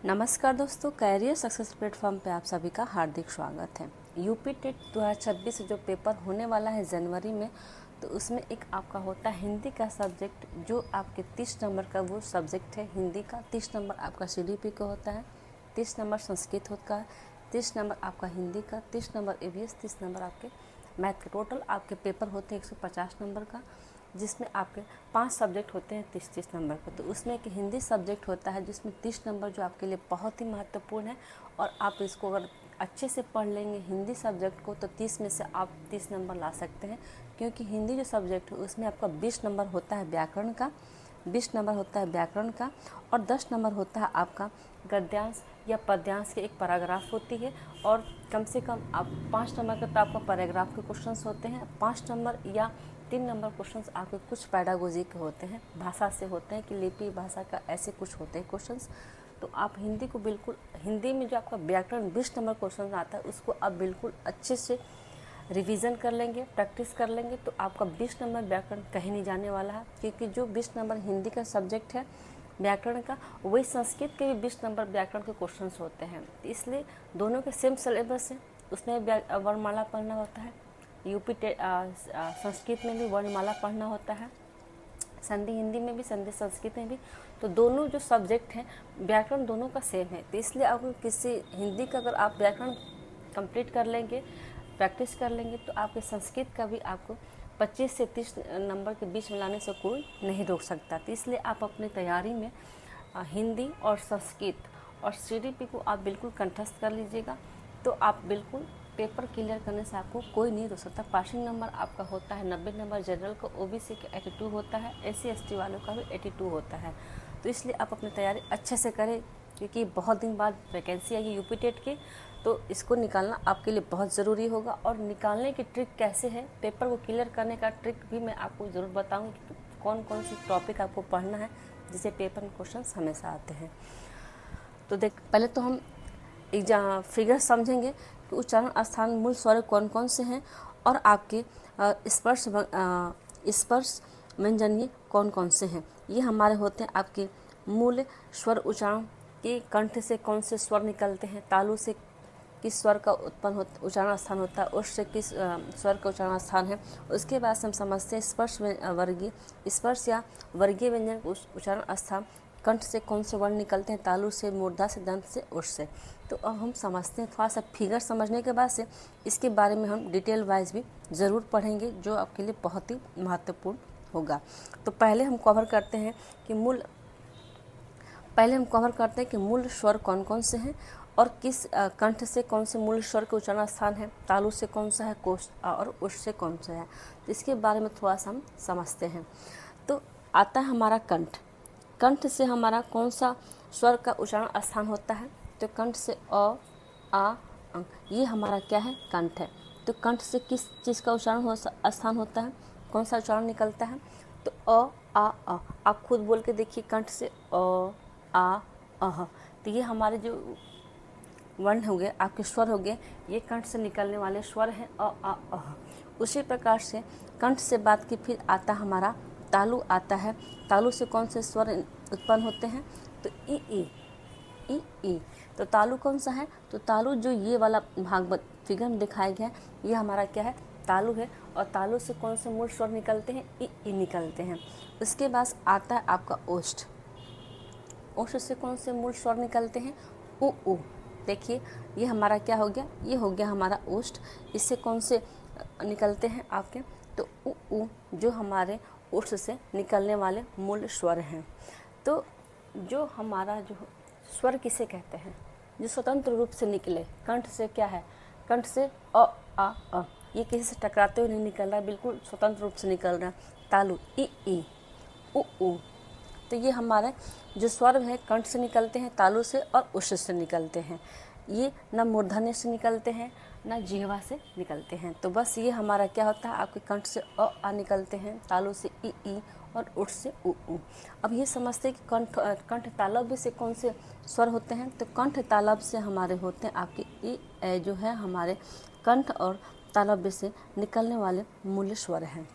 नमस्कार दोस्तों, career success platform पे आप सभी का हार्दिक स्वागत है। यूपी टेट 2026 जो पेपर होने वाला है जनवरी में, तो उसमें एक आपका होता है हिंदी का सब्जेक्ट, जो आपके 30 नंबर का वो सब्जेक्ट है हिंदी का। 30 नंबर आपका सीडीपी का होता है, 30 नंबर संस्कृत होता है, 30 नंबर आपका हिंदी का, 30 नंबर ईवीएस, 30 नंबर आपके मैथ के। टोटल आपके पेपर होते हैं 150 नंबर का, जिसमें आपके 5 सब्जेक्ट होते हैं 30-30 नंबर का। तो उसमें एक हिंदी सब्जेक्ट होता है जिसमें 30 नंबर जो आपके लिए बहुत ही महत्वपूर्ण है, और आप इसको अगर अच्छे से पढ़ लेंगे हिंदी सब्जेक्ट को, तो 30 में से आप 30 नंबर ला सकते हैं। क्योंकि हिंदी जो सब्जेक्ट है उसमें आपका 20 नंबर होता है व्याकरण का, 20 नंबर होता है व्याकरण का, और 10 नंबर होता है आपका गद्यांश या पद्यांश के एक पैराग्राफ होती है। और कम से कम आप 5 नंबर का तो आपका पैराग्राफ के क्वेश्चंस होते हैं, 5 नंबर या 3 नंबर क्वेश्चंस आपके कुछ पैडागोजी के होते हैं, भाषा से होते हैं कि लिपि भाषा का, ऐसे कुछ होते हैं क्वेश्चंस। तो आप हिंदी को बिल्कुल, हिंदी में जो आपका व्याकरण 20 नंबर क्वेश्चन आता है उसको आप बिल्कुल अच्छे से रिवीजन कर लेंगे, प्रैक्टिस कर लेंगे, तो आपका 20 नंबर व्याकरण कहीं नहीं जाने वाला है। क्योंकि जो 20 नंबर हिंदी का सब्जेक्ट है व्याकरण का, वही संस्कृत के भी 20 नंबर व्याकरण के क्वेश्चंस होते हैं। इसलिए दोनों के सेम सिलेबस है, उसमें वर्णमाला पढ़ना होता है, यूपी संस्कृत में भी वर्णमाला पढ़ना होता है, संधि हिंदी में भी, संधि संस्कृत में भी। तो दोनों जो सब्जेक्ट हैं व्याकरण दोनों का सेम है। तो इसलिए अगर किसी हिंदी का अगर आप व्याकरण कंप्लीट कर लेंगे, प्रैक्टिस कर लेंगे, तो आपके संस्कृत का भी आपको 25 से 30 नंबर के बीच में लाने से कोई नहीं रोक सकता। तो इसलिए आप अपनी तैयारी में हिंदी और संस्कृत और सीडीपी को आप बिल्कुल कंठस्थ कर लीजिएगा, तो आप बिल्कुल पेपर क्लियर करने से आपको कोई नहीं रोक सकता। पासिंग नंबर आपका होता है 90 नंबर, जनरल का, ओबीसी का 82 होता है, एससी एसटी वालों का भी 82 होता है। तो इसलिए आप अपनी तैयारी अच्छे से करें, क्योंकि बहुत दिन बाद वैकेंसी आई यूपी टेट की, तो इसको निकालना आपके लिए बहुत ज़रूरी होगा। और निकालने की ट्रिक कैसे है, पेपर को क्लियर करने का ट्रिक भी मैं आपको ज़रूर बताऊँगी कि कौन कौन सी टॉपिक आपको पढ़ना है जिससे पेपर में क्वेश्चन हमेशा आते हैं। तो देख, पहले तो हम एक जहाँ फिगर समझेंगे कि उच्चारण स्थान मूल स्वर कौन कौन से हैं, और आपके स्पर्श व्यंजनीय कौन कौन से हैं। ये हमारे होते हैं आपके मूल स्वर। उच्चारण के कंठ से कौन से स्वर निकलते हैं, तालु से किस स्वर का उत्पन्न उच्चारण स्थान होता है, उस से किस स्वर का उच्चारण स्थान है। उसके बाद हम समझते हैं स्पर्श वर्गीय, स्पर्श या वर्गीय व्यंजन उच्चारण स्थान कंठ से कौन से वर्ण निकलते हैं, तालु से, मूर्धा से, दंत से, उष से। तो अब हम समझते हैं, थोड़ा सा फिगर समझने के बाद से इसके बारे में हम डिटेल वाइज भी ज़रूर पढ़ेंगे, जो आपके लिए बहुत ही महत्वपूर्ण होगा। तो पहले हम कवर करते हैं कि मूल स्वर कौन कौन से हैं, और किस कंठ से कौन से मूल स्वर के उच्चारण स्थान है, तालु से कौन सा है, कोष और उष से कौन सा है। तो इसके बारे में थोड़ा सा हम समझते हैं। तो आता है हमारा कंठ। कंठ से हमारा कौन सा स्वर का उच्चारण स्थान होता है, तो कंठ से अ, आ, अंग, ये हमारा क्या है, कंठ है। तो कंठ से किस चीज़ का उच्चारण स्थान होता है, कौन सा उच्चारण निकलता है, तो अ, आ, अ। आप खुद बोल के देखिए, कंठ से अ, आ, अह। तो ये हमारे जो वर्ण हो गए, आपके स्वर हो गए, ये कंठ से निकलने वाले स्वर हैं, अ, आ, अह। उसी प्रकार से कंठ से बात की फिर आता हमारा तालु आता है। तालु से कौन से स्वर उत्पन्न होते हैं, तो ई ई ई ई। तो तालु कौन सा है, तो तालु जो ये वाला भाग फिगर में दिखाया गया है, ये हमारा क्या है, तालु है। और तालु से कौन से मूल स्वर निकलते हैं, ई निकलते हैं। उसके बाद आता है आपका ओष्ठ। ओष्ठ से कौन से मूल स्वर निकलते हैं, उ। देखिए, ये हमारा क्या हो गया, ये हो गया हमारा ओष्ठ। इससे कौन से निकलते हैं आपके, तो उ जो हमारे ओष्ठ से निकलने वाले मूल स्वर हैं। तो जो हमारा जो स्वर किसे कहते हैं, जो स्वतंत्र रूप से निकले कंठ से, क्या है, कंठ से अ, आ, अ। ये किसी से टकराते हुए नहीं निकल रहा, बिल्कुल स्वतंत्र रूप से निकल रहा है। तालु ई उ। तो ये हमारे जो स्वर है कंठ से निकलते हैं, तालु से और उष से निकलते हैं। ये न मूर्धन्य से निकलते हैं, न जिह्वा से निकलते हैं। तो बस ये हमारा क्या होता है, आपके कंठ से अ, आ निकलते हैं, तालु से ई और उठ से उ। अब ये समझते हैं कि कंठ तालव्य से कौन से स्वर होते हैं, तो कंठ तालव्य से हमारे होते हैं आपके ई ए, जो है हमारे कंठ और तालव्य से निकलने वाले मूल स्वर हैं।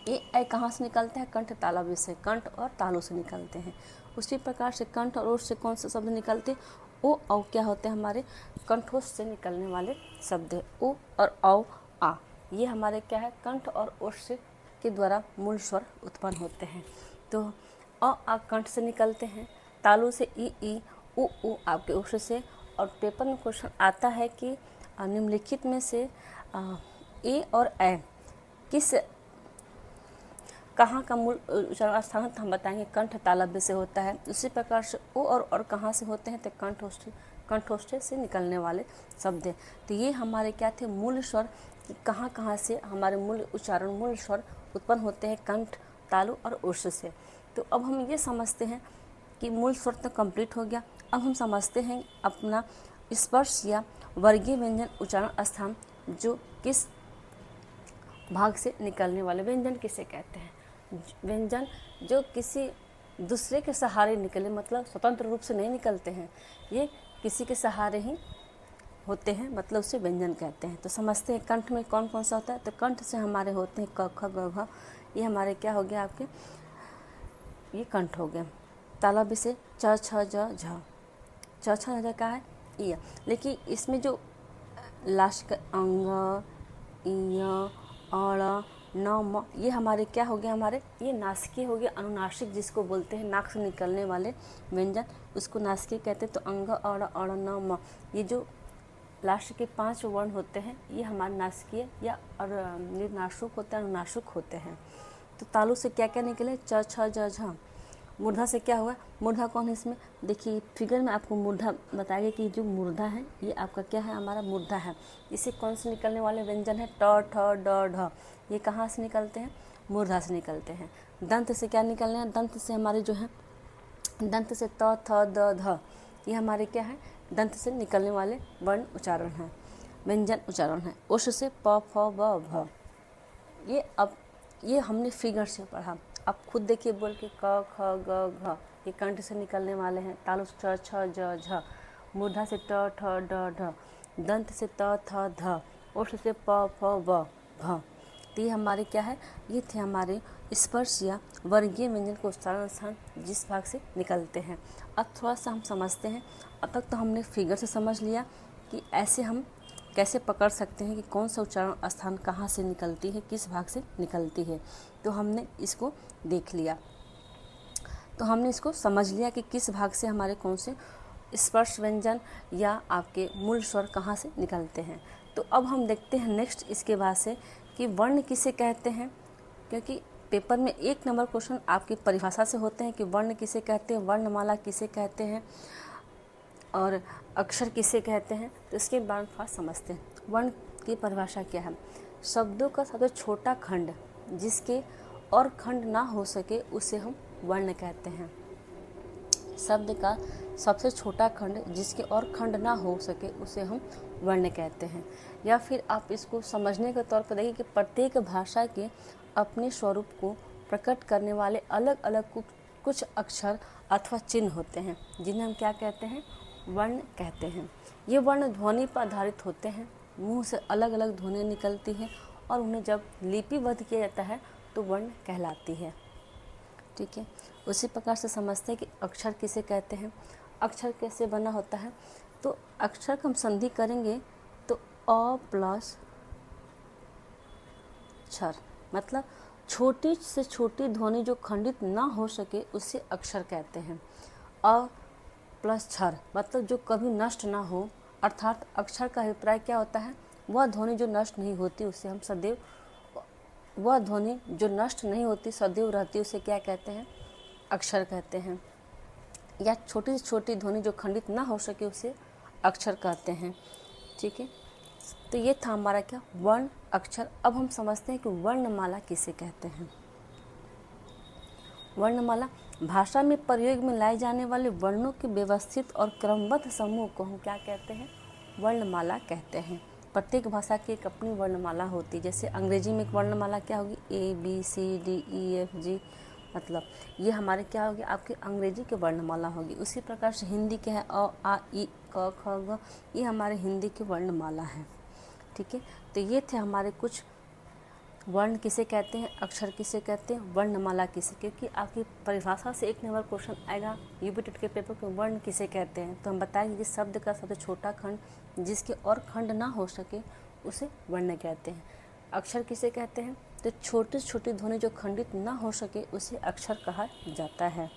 ए कहाँ से निकलते हैं, कंठ तालव्य से, कंठ और तालु से निकलते हैं। उसी प्रकार से कंठ और ओष्ठ से कौन से शब्द निकलते, ओ औ क्या होते हैं हमारे कंठोष्ठ से निकलने वाले शब्द है। ओ और औ आ ये हमारे क्या है कंठ और ओष्ठ के द्वारा मूल स्वर उत्पन्न होते हैं। तो अ आ कंठ से निकलते हैं, तालु से ई उ आपके ओष्ठ से। और पेपर में क्वेश्चन आता है कि निम्नलिखित में से ए और ए किस कहाँ का मूल उच्चारण स्थान है, तो हम बताएंगे कंठ तालव्य से होता है। उसी प्रकार से ओ और कहाँ से होते हैं, तो कंठोष्ठ से निकलने वाले शब्द हैं। तो ये हमारे क्या थे मूल स्वर, कहाँ कहाँ से हमारे मूल उच्चारण मूल स्वर उत्पन्न होते हैं, कंठ तालु और ओष्ठ से। तो अब हम ये समझते हैं कि मूल स्वर तो कंप्लीट हो गया। अब हम समझते हैं अपना स्पर्श या वर्गीय व्यंजन उच्चारण स्थान, जो किस भाग से निकलने वाले व्यंजन किसे कहते हैं। व्यंजन जो किसी दूसरे के सहारे निकले, मतलब स्वतंत्र रूप से नहीं निकलते हैं, ये किसी के सहारे ही होते हैं, मतलब उसे व्यंजन कहते हैं। तो समझते हैं कंठ में कौन कौन सा होता है। तो कंठ से हमारे होते हैं क ख ग घ, ये हमारे क्या हो गया आपके, ये कंठ हो गया। तालव्य से च छ ज झ, च छ ज क्या है य, लेकिन इसमें जो लास्ट का अंग इ अड़ न म, ये हमारे क्या हो गया, हमारे ये नासिकीय हो गया, अनुनासिक जिसको बोलते हैं, नाक से निकलने वाले व्यंजन उसको नासिकीय कहते हैं। तो अंग अड़ न म, ये जो लास्ट के 5 वर्ण होते हैं ये हमारे नासिकीय या निर्नाशुक होते हैं, अनुनासिक होते हैं। तो तालु से क्या क्या निकले, च छ ज झ। मूर्धा से क्या हुआ, मूर्धा कौन है इसमें, देखिए फिगर में आपको मूर्धा बताएगा कि जो मूर्धा है ये आपका क्या है, हमारा मूर्धा है। इसे कौन से निकलने वाले व्यंजन है, ट ठ ड ढ, ये कहाँ से निकलते हैं, मूर्धा से निकलते हैं। दंत से क्या निकलने हैं, दंत से हमारे जो है दंत से त थ द ध, ये हमारे क्या है दंत से निकलने वाले वर्ण उच्चारण हैं, व्यंजन उच्चारण हैं। ओष्ठ से प फ ब भ, ये हमने फिगर से पढ़ा। आप खुद देखिए बोल के क ख ग घ, ये कंठ से निकलने वाले हैं। तालु से च छ ज झ, मूर्धा से ट ठ ड ढ, दंत से त थ ध, ओष्ठ से प फ ब भ। तो ये हमारे क्या है, ये थे हमारे स्पर्श या वर्गीय व्यंजन को उच्चारण स्थान जिस भाग से निकलते हैं। अब थोड़ा सा हम समझते हैं। अब तक तो हमने फिगर से समझ लिया कि ऐसे हम कैसे पकड़ सकते हैं कि कौन सा उच्चारण स्थान कहाँ से निकलती है, किस भाग से निकलती है। तो हमने इसको देख लिया, तो हमने इसको समझ लिया कि किस भाग से हमारे कौन से स्पर्श व्यंजन या आपके मूल स्वर कहाँ से निकलते हैं। तो अब हम देखते हैं नेक्स्ट इसके बाद से कि वर्ण किसे कहते हैं, क्योंकि पेपर में 1 नंबर क्वेश्चन आपकी परिभाषा से होते हैं कि वर्ण किसे कहते हैं, वर्णमाला किसे कहते हैं और अक्षर किसे कहते हैं। तो इसके बाद फास्ट समझते हैं। वर्ण की परिभाषा क्या है, शब्दों का सबसे छोटा खंड जिसके और खंड ना हो सके उसे हम वर्ण कहते हैं। शब्द का सबसे छोटा खंड जिसके और खंड ना हो सके उसे हम वर्ण कहते हैं। या फिर आप इसको समझने के तौर पर देखिए कि प्रत्येक भाषा के अपने स्वरूप को प्रकट करने वाले अलग अलग कुछ अक्षर अथवा चिन्ह होते हैं, जिन्हें हम क्या कहते हैं, वर्ण कहते हैं। ये वर्ण ध्वनि पर आधारित होते हैं, मुंह से अलग अलग ध्वनि निकलती है और उन्हें जब लिपिबद्ध किया जाता है तो वर्ण कहलाती है। ठीक है, उसी प्रकार से समझते हैं कि अक्षर किसे कहते हैं। अक्षर कैसे बना होता है, तो अक्षर का हम संधि करेंगे तो अ प्लस क्षर, मतलब छोटी से छोटी ध्वनि जो खंडित ना हो सके उसे अक्षर कहते हैं। अ प्लस क्षर मतलब जो कभी नष्ट ना हो, अर्थात अक्षर का अभिप्राय क्या होता है, वह ध्वनि जो नष्ट नहीं होती उसे हम सदैव, वह ध्वनि जो नष्ट नहीं होती सदैव रहती उसे क्या कहते हैं, अक्षर कहते हैं। या छोटी से छोटी ध्वनि जो खंडित ना हो सके उसे अक्षर कहते हैं। ठीक है, तो ये था हमारा क्या, वर्ण अक्षर। अब हम समझते हैं कि वर्णमाला किसे कहते हैं। वर्णमाला भाषा में प्रयोग में लाए जाने वाले वर्णों के व्यवस्थित और क्रमबद्ध समूह को हम क्या कहते हैं, वर्णमाला कहते हैं। प्रत्येक भाषा की एक अपनी वर्णमाला होती है। जैसे अंग्रेजी में एक वर्णमाला क्या होगी, ABCDEFG, मतलब ये हमारे क्या होगी, आपके अंग्रेजी की वर्णमाला होगी। उसी प्रकार से हिंदी के है अ आ इ क ख ग, ये हमारे हिंदी की वर्णमाला है। ठीक है, तो ये थे हमारे कुछ वर्ण किसे कहते हैं, अक्षर किसे कहते हैं, वर्णमाला किसे, क्योंकि आपकी परिभाषा से एक नंबर क्वेश्चन आएगा यूपी टेट के पेपर में, वर्ण किसे कहते हैं। तो हम बताएंगे जिस शब्द का सबसे छोटा खंड जिसके और खंड ना हो सके उसे वर्ण कहते हैं। अक्षर किसे कहते हैं, तो छोटी छोटी ध्वनि जो खंडित ना हो सके उसे अक्षर कहा जाता है।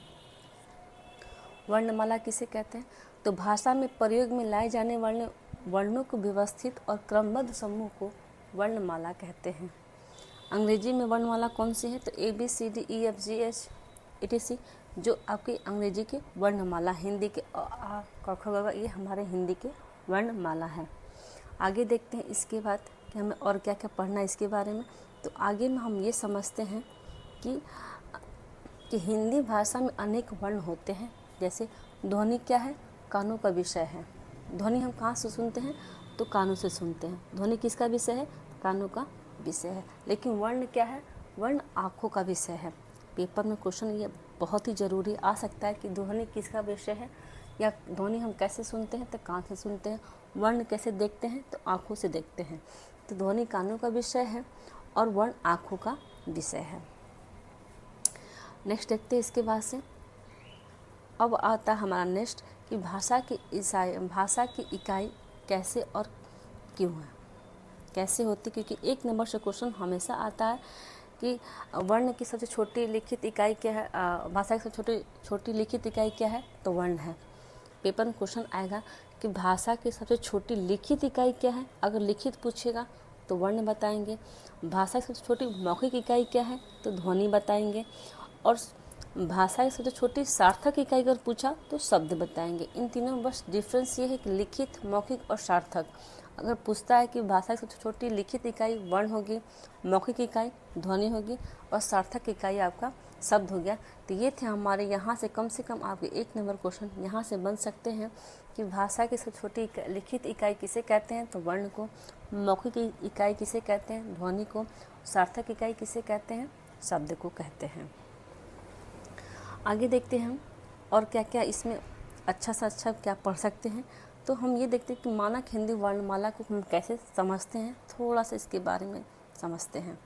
वर्णमाला किसे कहते हैं, तो भाषा में प्रयोग में लाए जाने वाले वर्णों को व्यवस्थित और क्रमबद्ध समूह को वर्णमाला कहते हैं। अंग्रेजी में वर्णमाला कौन सी है, तो ABCDEFGH etc जो आपकी अंग्रेजी के वर्णमाला, हिंदी के अ आ क ख ग घ ये हमारे हिंदी के वर्णमाला है। आगे देखते हैं इसके बाद कि हमें और क्या क्या पढ़ना है इसके बारे में। तो आगे में हम ये समझते हैं कि हिंदी भाषा में अनेक वर्ण होते हैं। जैसे ध्वनि क्या है, कानों का विषय है। ध्वनि हम कहाँ से सुनते हैं, तो कानों से सुनते हैं। ध्वनि किसका विषय है, कानों का विषय है। लेकिन वर्ण क्या है, वर्ण आँखों का विषय है। पेपर में क्वेश्चन ये बहुत ही ज़रूरी आ सकता है कि ध्वनि किसका विषय है, या ध्वनि हम कैसे सुनते हैं, तो कान से सुनते हैं। वर्ण कैसे देखते हैं, तो आँखों से देखते हैं। तो ध्वनि कानों का विषय है और वर्ण आँखों का विषय है। नेक्स्ट देखते हैं इसके बाद से। अब आता है हमारा नेक्स्ट कि भाषा की इकाई कैसे और क्यों है, कैसे होती, क्योंकि एक नंबर से क्वेश्चन हमेशा आता है कि वर्ण की सबसे छोटी लिखित इकाई क्या है, भाषा की सबसे छोटी लिखित इकाई क्या है, तो वर्ण है। पेपर में क्वेश्चन आएगा कि भाषा की सबसे छोटी लिखित इकाई क्या है। अगर लिखित पूछेगा तो वर्ण बताएंगे। भाषा की सबसे छोटी मौखिक इकाई क्या है, तो ध्वनि बताएंगे। और भाषा की सबसे छोटी सार्थक इकाई अगर पूछा तो शब्द बताएंगे। इन तीनों में बस डिफरेंस ये है कि लिखित, मौखिक और सार्थक। अगर पूछता है कि भाषा की सबसे छोटी लिखित इकाई वर्ण होगी, मौखिक इकाई ध्वनि होगी और सार्थक इकाई आपका शब्द हो गया। तो ये थे हमारे यहाँ से कम आपके एक नंबर क्वेश्चन यहाँ से बन सकते हैं कि भाषा की सबसे छोटी लिखित इकाई किसे कहते हैं, तो वर्ण को। मौखिक इकाई किसे कहते हैं, ध्वनि को। सार्थक इकाई किसे कहते हैं, शब्द को कहते हैं। आगे देखते हैं हम और क्या क्या इसमें अच्छा से अच्छा क्या पढ़ सकते हैं। तो हम ये देखते हैं कि मानक हिंदी वर्णमाला को हम कैसे समझते हैं, थोड़ा सा इसके बारे में समझते हैं।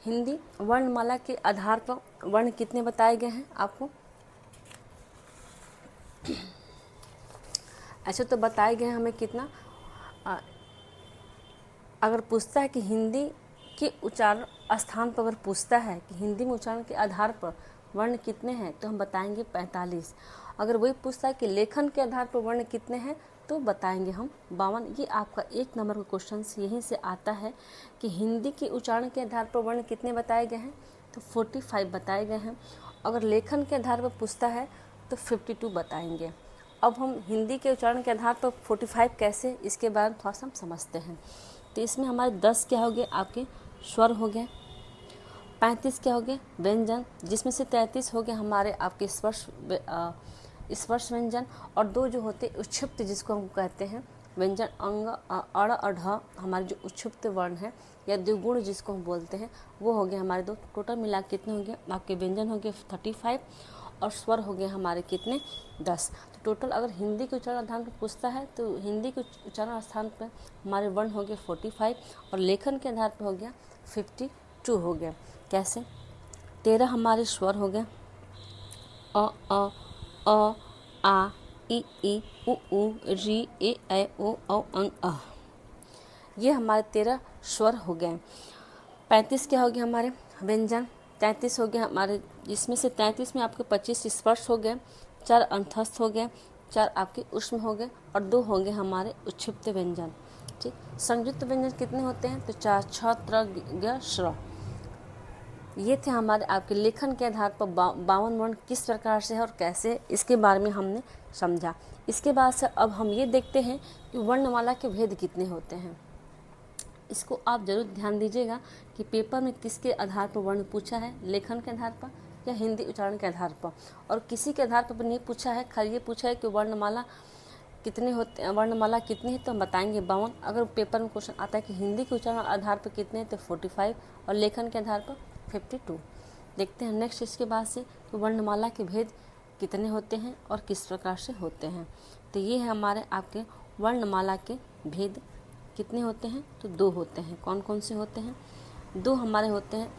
हिंदी वर्णमाला के आधार पर वर्ण कितने बताए गए हैं आपको, ऐसे तो बताए गए हैं हमें कितना। अगर पूछता है कि हिंदी के उच्चारण स्थान पर अगर पूछता है कि हिंदी में उच्चारण के आधार पर वर्ण कितने हैं, तो हम बताएंगे 45। अगर वही पूछता है कि लेखन के आधार पर वर्ण कितने हैं, तो बताएंगे हम 52। ये आपका एक नंबर का क्वेश्चन यहीं से आता है कि हिंदी के उच्चारण के आधार पर वर्ण कितने बताए गए हैं, तो 45 बताए गए हैं। अगर लेखन के आधार पर पूछता है तो 52 बताएंगे। अब हम हिंदी के उच्चारण के आधार पर 45 कैसे, इसके बारे में थोड़ा सा हम समझते हैं। तो इसमें हमारे 10 क्या हो गए, आपके स्वर हो गए। 35 क्या हो गए, व्यंजन, जिसमें से 33 हो गए हमारे आपके स्पर्श व्यंजन। और 2 जो होते उच्छिप्त, जिसको हम कहते हैं व्यंजन अंग अड़ और ढ, हमारे जो उच्छिप्त वर्ण है या द्विगुण जिसको हम बोलते हैं, वो हो गए हमारे 2। टोटल मिला कितने हो गए आपके, व्यंजन हो गए 35 और स्वर हो गए हमारे कितने, 10। तो टोटल अगर हिंदी के उच्चारण स्थान पर पूछता है तो हिंदी के उच्चारण स्थान पर हमारे वर्ण हो गए 45 और लेखन के आधार पर हो गया 52 हो गया। कैसे, 13 हमारे स्वर हो गए, अ आ ई उ री ए ऐ ओ औ अं अ, ये हमारे 13 स्वर हो गए। 35 क्या हो गया हमारे व्यंजन, 33 हो गया हमारे, जिसमें से 33 में आपके 25 स्पर्श हो गए, 4 अंतस्थ हो गए, 4 आपके ऊष्म हो गए और 2 हो गए हमारे उच्छिप्त व्यंजन। ठीक, संयुक्त व्यंजन कितने होते हैं, तो 4 छ त्र ग श्र। ये थे हमारे आपके लेखन के आधार पर 52 वर्ण किस प्रकार से है और कैसे, इसके बारे में हमने समझा। इसके बाद से अब हम ये देखते हैं कि वर्णमाला के भेद कितने होते हैं। इसको आप जरूर ध्यान दीजिएगा कि पेपर में किसके आधार पर वर्ण पूछा है, लेखन के आधार पर या हिंदी उच्चारण के आधार पर। और किसी के आधार पर नहीं पूछा है, खाली ये पूछा है कि वर्णमाला कितने होते हैं, वर्णमाला कितनी है, तो हम बताएंगे 52। अगर पेपर में क्वेश्चन आता है कि हिंदी के उच्चारण आधार पर कितने हैं, तो 45 और लेखन के आधार पर 52। देखते हैं नेक्स्ट इसके बाद से कि वर्णमाला के भेद कितने होते हैं और किस प्रकार से होते हैं। तो ये है हमारे आपके वर्णमाला के भेद कितने होते हैं, तो 2 होते हैं। कौन कौन से होते हैं, 2 हमारे होते हैं।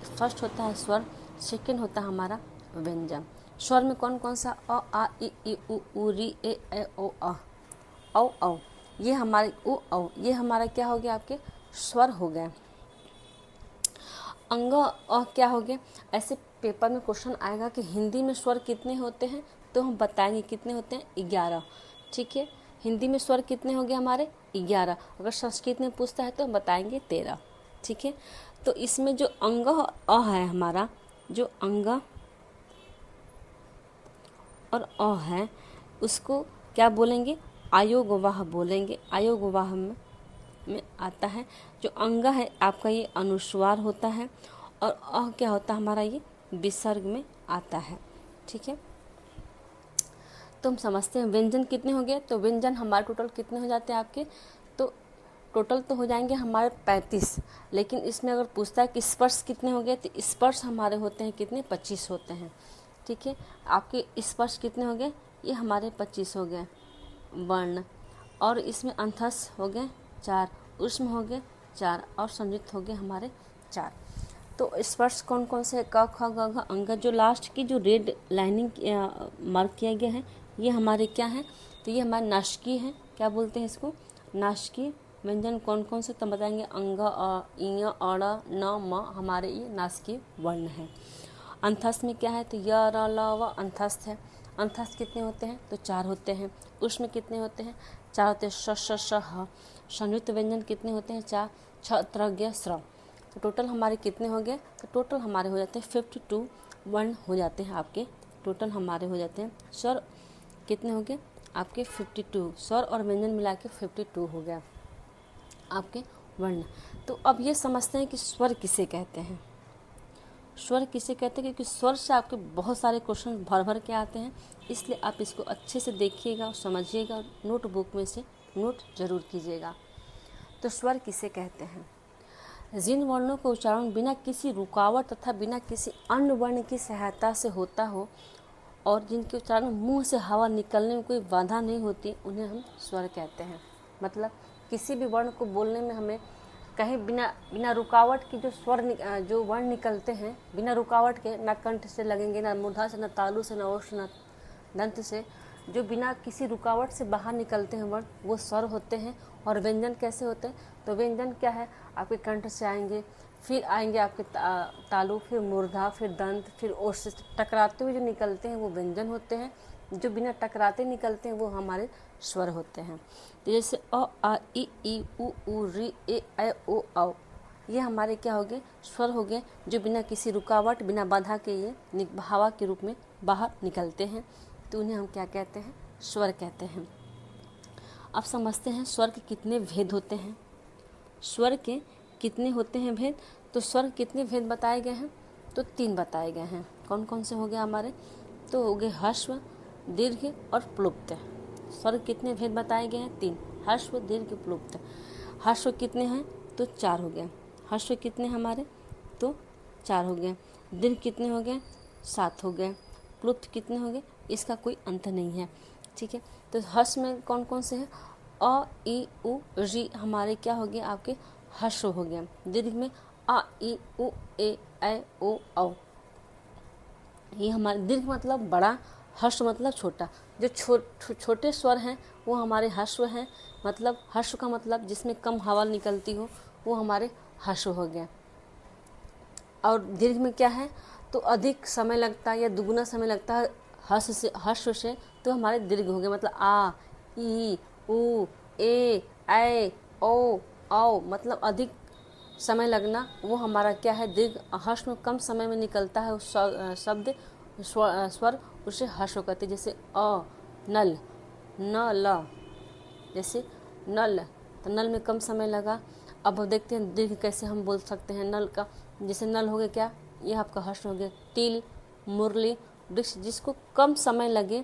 फर्स्ट होता है स्वर, सेकंड होता है हमारा व्यंजन। स्वर में कौन कौन सा, अ आ इ ई उ री ए ओ अ, औ औ, ये हमारे उ औ, ये हमारा क्या हो गया, आपके स्वर हो गए। अंग अ क्या हो गया। ऐसे पेपर में क्वेश्चन आएगा कि हिंदी में स्वर कितने होते हैं, तो हम बताएंगे कितने होते हैं, 11। ठीक है, हिंदी में स्वर कितने हो गए हमारे, 11। अगर संस्कृत में पूछता है तो हम बताएंगे 13। ठीक है, तो इसमें जो अंग अ है हमारा, जो अंग और अ है, उसको क्या बोलेंगे, आयोगवाह बोलेंगे। आयोगवाह में आता है। जो अंग है आपका, ये अनुस्वार होता है, और अ क्या होता है हमारा, ये विसर्ग में आता है। ठीक है, तो हम समझते हैं व्यंजन कितने हो गए। तो व्यंजन हमारे टोटल कितने हो जाते हैं आपके, तो टोटल तो हो जाएंगे हमारे 35। लेकिन इसमें अगर पूछता है कि स्पर्श कितने हो गए, तो स्पर्श हमारे होते हैं कितने, 25 होते हैं। ठीक है, आपके स्पर्श कितने हो गए, ये हमारे 25 हो गए वर्ण। और इसमें अंथस हो गए 4, उष्म हो गए 4, और संयुक्त हो गए हमारे 4। तो स्पर्श कौन कौन से, क ख ग घ अंग। जो लास्ट की जो रेड लाइनिंग मार्क किया गया है, ये हमारे क्या है, तो ये हमारे नासिकीय है। क्या बोलते हैं इसको, नासिकीय व्यंजन। कौन कौन से, तो बताएंगे अंग अ, इ, अड़, न, म, हमारे ये नासिकीय वर्ण है। अंथस्थ में क्या है, तो य, र, ल, व अंथस्थ है। अंथस्थ कितने होते हैं, तो 4 होते हैं। उष्म कितने होते हैं, 4 होते हैं। श, श, ह। संयुक्त व्यंजन कितने होते हैं, 4, छ, त्र, ज्ञ, स्र। तो टोटल हमारे कितने हो गए, तो टोटल हमारे हो जाते हैं 52 वर्ण हो जाते हैं आपके। टोटल हमारे हो जाते हैं स्वर कितने हो गए आपके, 52। स्वर और व्यंजन मिला के 52 हो गया आपके वर्ण। तो अब ये समझते हैं कि स्वर किसे कहते हैं। स्वर किसे कहते हैं, क्योंकि स्वर से आपके बहुत सारे क्वेश्चन भर भर के आते हैं, इसलिए आप इसको अच्छे से देखिएगा और समझिएगा, और नोटबुक में से नोट जरूर कीजिएगा। तो स्वर किसे कहते हैं, जिन वर्णों का उच्चारण बिना किसी रुकावट तथा बिना किसी अन्य वर्ण की सहायता से होता हो, और जिनके उच्चारण मुंह से हवा निकलने में कोई बाधा नहीं होती, उन्हें हम स्वर कहते हैं। मतलब किसी भी वर्ण को बोलने में हमें कहीं बिना रुकावट की जो जो वर्ण निकलते हैं, बिना रुकावट के, ना कंठ से लगेंगे, ना मूर्धा से, ना तालु से, ना ओष्ठ, ना दंत से, जो बिना किसी रुकावट से बाहर निकलते हैं वर्ण, वो स्वर होते हैं। और व्यंजन कैसे होते हैं, तो व्यंजन क्या है, आपके कंठ से आएंगे, फिर आएंगे आपके तालु, फिर मूर्धा, फिर दंत, फिर ओष्ठ से टकराते हुए जो निकलते हैं वो व्यंजन होते हैं। जो बिना टकराते निकलते हैं वो हमारे स्वर होते हैं। तो जैसे अ, आ, इ, उ, री, ए, ओ, औ, ये हमारे क्या हो गए, स्वर हो गए, जो बिना किसी रुकावट, बिना बाधा के ये हवा के रूप में बाहर निकलते हैं। तो उन्हें हम क्या कहते हैं, स्वर कहते हैं। अब समझते हैं स्वर के कितने भेद होते हैं। स्वर के कितने होते हैं भेद, तो स्वर कितने भेद बताए गए हैं, तो 3 बताए गए हैं। कौन कौन से हो गए हमारे, तो हो गए ह्रस्व, दीर्घ और प्लुप्त। स्वर कितने भेद बताए गए हैं, 3, ह्रस्व, दीर्घ, प्लुप्त। ह्रस्व कितने हैं, तो 4 हो गए। ह्रस्व कितने हमारे, तो 4 हो गए। दीर्घ कितने हो गए, 7 हो गए। प्लुप्त कितने हो गए, इसका कोई अंत नहीं है। ठीक है, तो ह्रस्व में कौन कौन से हैं, अ, इ, उ, री हमारे क्या हो गए आपके, ह्रस्व हो गए। दीर्घ में आ, इ, उ, ए, ओ, औ, ये हमारे दीर्घ मतलब बड़ा, ह्रस्व मतलब छोटा। जो छोटे स्वर हैं वो हमारे ह्रस्व हैं। मतलब ह्रस्व का मतलब जिसमें कम हवा निकलती हो, वो हमारे ह्रस्व हो गया। और दीर्घ में क्या है, तो अधिक समय लगता है या दुगुना समय लगता है ह्रस्व से, तो हमारे दीर्घ हो गए। मतलब आ, ई, उ, ए, ओ, औ, मतलब अधिक समय लगना, वो हमारा क्या है, दीर्घ। ह्रस्व में कम समय में निकलता है उस शब्द स्वर, उसे ह्रस्व कहते हैं। जैसे अ, नल, न, ल, जैसे नल, तो नल में कम समय लगा। अब देखते हैं दीर्घ कैसे हम बोल सकते हैं नल का। जैसे नल हो गया क्या, ये आपका ह्रस्व हो गया। तिल, मुरली, वृक्ष, जिसको कम समय लगे,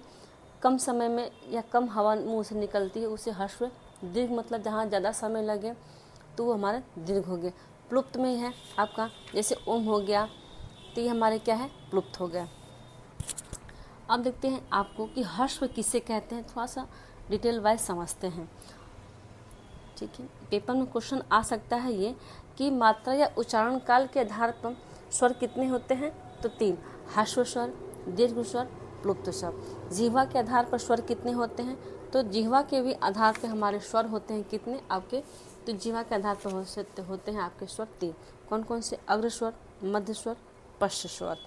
कम समय में या कम हवा मुंह से निकलती है, उसे ह्रस्व। दीर्घ मतलब जहाँ ज़्यादा समय लगे, तो वो हमारे दीर्घ हो गए। प्लुप्त में है आपका, जैसे ओम हो गया, तो ये हमारे क्या है, प्लुप्त हो गया। अब देखते हैं आपको कि हर्ष किसे कहते हैं, थोड़ा सा डिटेल वाइज समझते हैं। ठीक है, पेपर में क्वेश्चन आ सकता है ये कि मात्रा या उच्चारण काल के आधार पर स्वर कितने होते हैं, तो 3, ह्रस्व स्वर, दीर्घ स्वर, प्लुप्त स्वर। जिह्वा के आधार पर स्वर कितने होते हैं, तो जिह्वा के भी आधार पर हमारे स्वर होते हैं कितने आपके, तो जिह्वा के आधार पर होते हैं आपके स्वर 3। कौन कौन से, अग्र स्वर, मध्य स्वर, पश्च स्वर।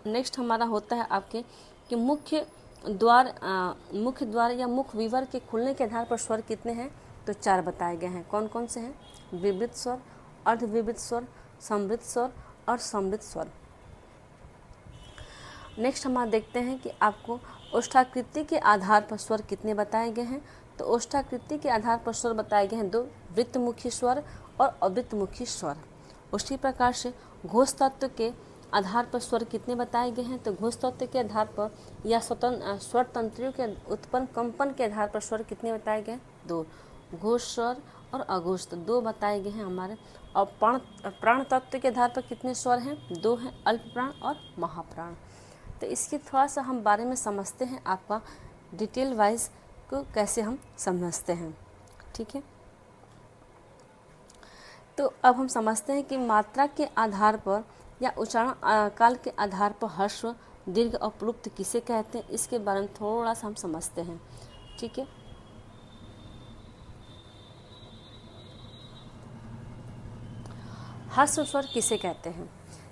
नेक्स्ट हमारा होता है आपके कि मुख्य द्वार या मुख विवर के खुलने के आधार पर स्वर कितने हैं, तो 4 बताए गए हैं। कौन कौन से हैं, विवृत स्वर, अर्धविवृत स्वर, समवृत स्वर और समवृत स्वर। नेक्स्ट हम देखते हैं कि आपको ओष्ठाकृति के आधार पर स्वर कितने बताए गए हैं, तो ओष्ठाकृति के आधार पर स्वर बताए गए हैं 2, वृत्तमुखी स्वर और अवृत्तमुखी स्वर। उसी प्रकार से घोष तत्व के आधार पर स्वर कितने बताए गए हैं, तो घोष तत्व के आधार पर या स्वर तंत्रियों के उत्पन्न कंपन के आधार पर स्वर कितने बताए गए हैं, 2, घोष स्वर और अघोष 2 बताए गए हैं हमारे। और प्राण तत्व के आधार पर कितने स्वर हैं, 2 हैं, अल्प प्राण और महाप्राण। तो इसके थोड़ा सा हम बारे में समझते हैं, आपका डिटेल वाइज को कैसे हम समझते हैं। ठीक है, तो अब हम समझते हैं कि मात्रा के आधार पर या उच्चारण काल के आधार पर ह्रस्व, दीर्घ और प्लुप्त किसे कहते हैं, इसके बारे में थोड़ा सा हम समझते हैं। ठीक है, ह्रस्व स्वर किसे कहते हैं,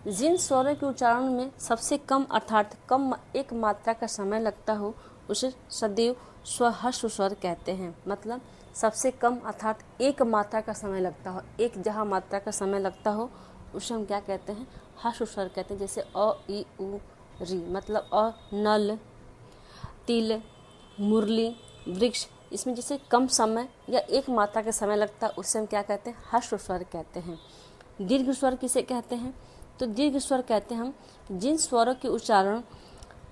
जिन स्वरों के उच्चारण में सबसे कम अर्थात कम एक मात्रा का समय लगता हो उसे सदैव स्वह्रस्व स्वर कहते हैं। मतलब सबसे कम अर्थात एक मात्रा का समय लगता हो, एक जहाँ मात्रा का समय लगता हो उसे हम क्या कहते हैं, ह्रस्व स्वर कहते हैं। जैसे अ, इ, उ, री, मतलब अ, नल, तिल, मुरली, वृक्ष, इसमें जैसे कम समय या एक मात्रा का समय लगता है उससे हम क्या कहते हैं, ह्रस्व स्वर कहते हैं। दीर्घ स्वर किसे कहते हैं, तो दीर्घ स्वर कहते हैं हम जिन स्वरों के उच्चारण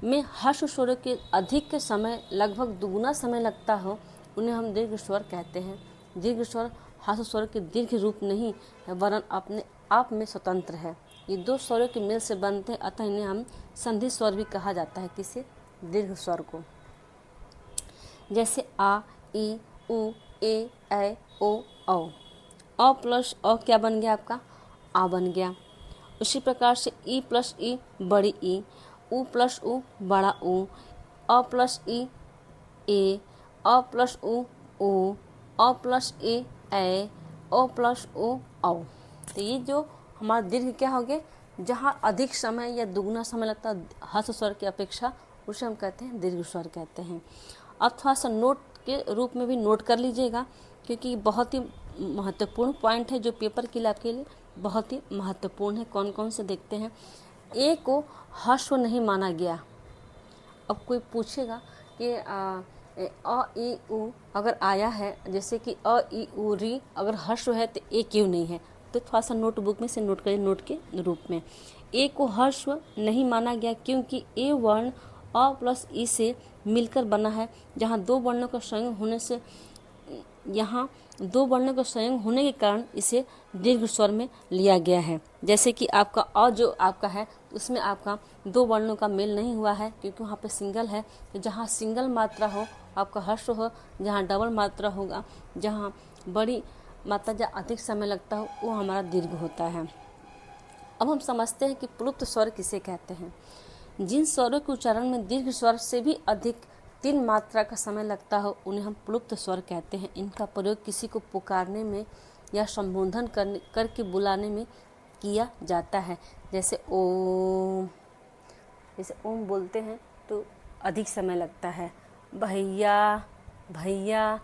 में ह्रस्व स्वरों के अधिक के समय लगभग दुगुना समय लगता हो उन्हें हम दीर्घ स्वर कहते हैं। दीर्घ स्वर ह्रस्व स्वर के दीर्घ रूप नहीं है वरन अपने आप में स्वतंत्र है। ये 2 स्वरों के मेल से बनते हैं, अतः इन्हें हम संधि स्वर भी कहा जाता है, किसे, दीर्घ स्वर को। जैसे आ, ई, उ, ए, ऐ, ओ, औ। अ प्लस अ क्या बन गया आपका, आ बन गया। उसी प्रकार से ई प्लस ई बड़ी ई, उ प्लस उ बड़ा उ, अ प्लस ई ए, अ प्लस उ ओ, अ प्लस ए ऐ, ओ प्लस ओ औ। तो ये जो हमारा दीर्घ क्या हो गए, जहाँ अधिक समय या दुगुना समय लगता है ह्रस्व स्वर की अपेक्षा उसे हम कहते हैं दीर्घ स्वर कहते हैं। अब थोड़ा सा नोट के रूप में भी नोट कर लीजिएगा क्योंकि बहुत ही महत्वपूर्ण पॉइंट है जो पेपर के लिए आपके लिए बहुत ही महत्वपूर्ण है। कौन कौन से देखते हैं, ए को ह्रस्व नहीं माना गया। अब कोई पूछेगा कि अ, ई, उ अगर आया है, जैसे कि अ, ई, उ, री अगर ह्रस्व है तो ए क्यों नहीं है, तो थोड़ा सा नोटबुक में से नोट करिए नोट के रूप में। ए को ह्रस्व नहीं माना गया क्योंकि ए वर्ण अ प्लस ई से मिलकर बना है, जहाँ 2 वर्णों का संयोग होने से यहाँ 2 वर्णों का संयोग होने के कारण इसे दीर्घ स्वर में लिया गया है। जैसे कि आपका अ जो आपका है उसमें आपका 2 वर्णों का मेल नहीं हुआ है क्योंकि वहाँ पे सिंगल है। तो जहाँ सिंगल मात्रा हो आपका ह्रस्व हो, जहाँ डबल मात्रा होगा, जहाँ बड़ी मात्रा या अधिक समय लगता हो वो हमारा दीर्घ होता है। अब हम समझते हैं कि प्लुप्त स्वर किसे कहते हैं। जिन स्वरों के उच्चारण में दीर्घ स्वर से भी अधिक 3 मात्रा का समय लगता हो उन्हें हम प्लुप्त स्वर कहते हैं। इनका प्रयोग किसी को पुकारने में या संबोधन करके बुलाने में किया जाता है। जैसे ओम, जैसे ओम बोलते हैं तो अधिक समय लगता है। भैया, भैया,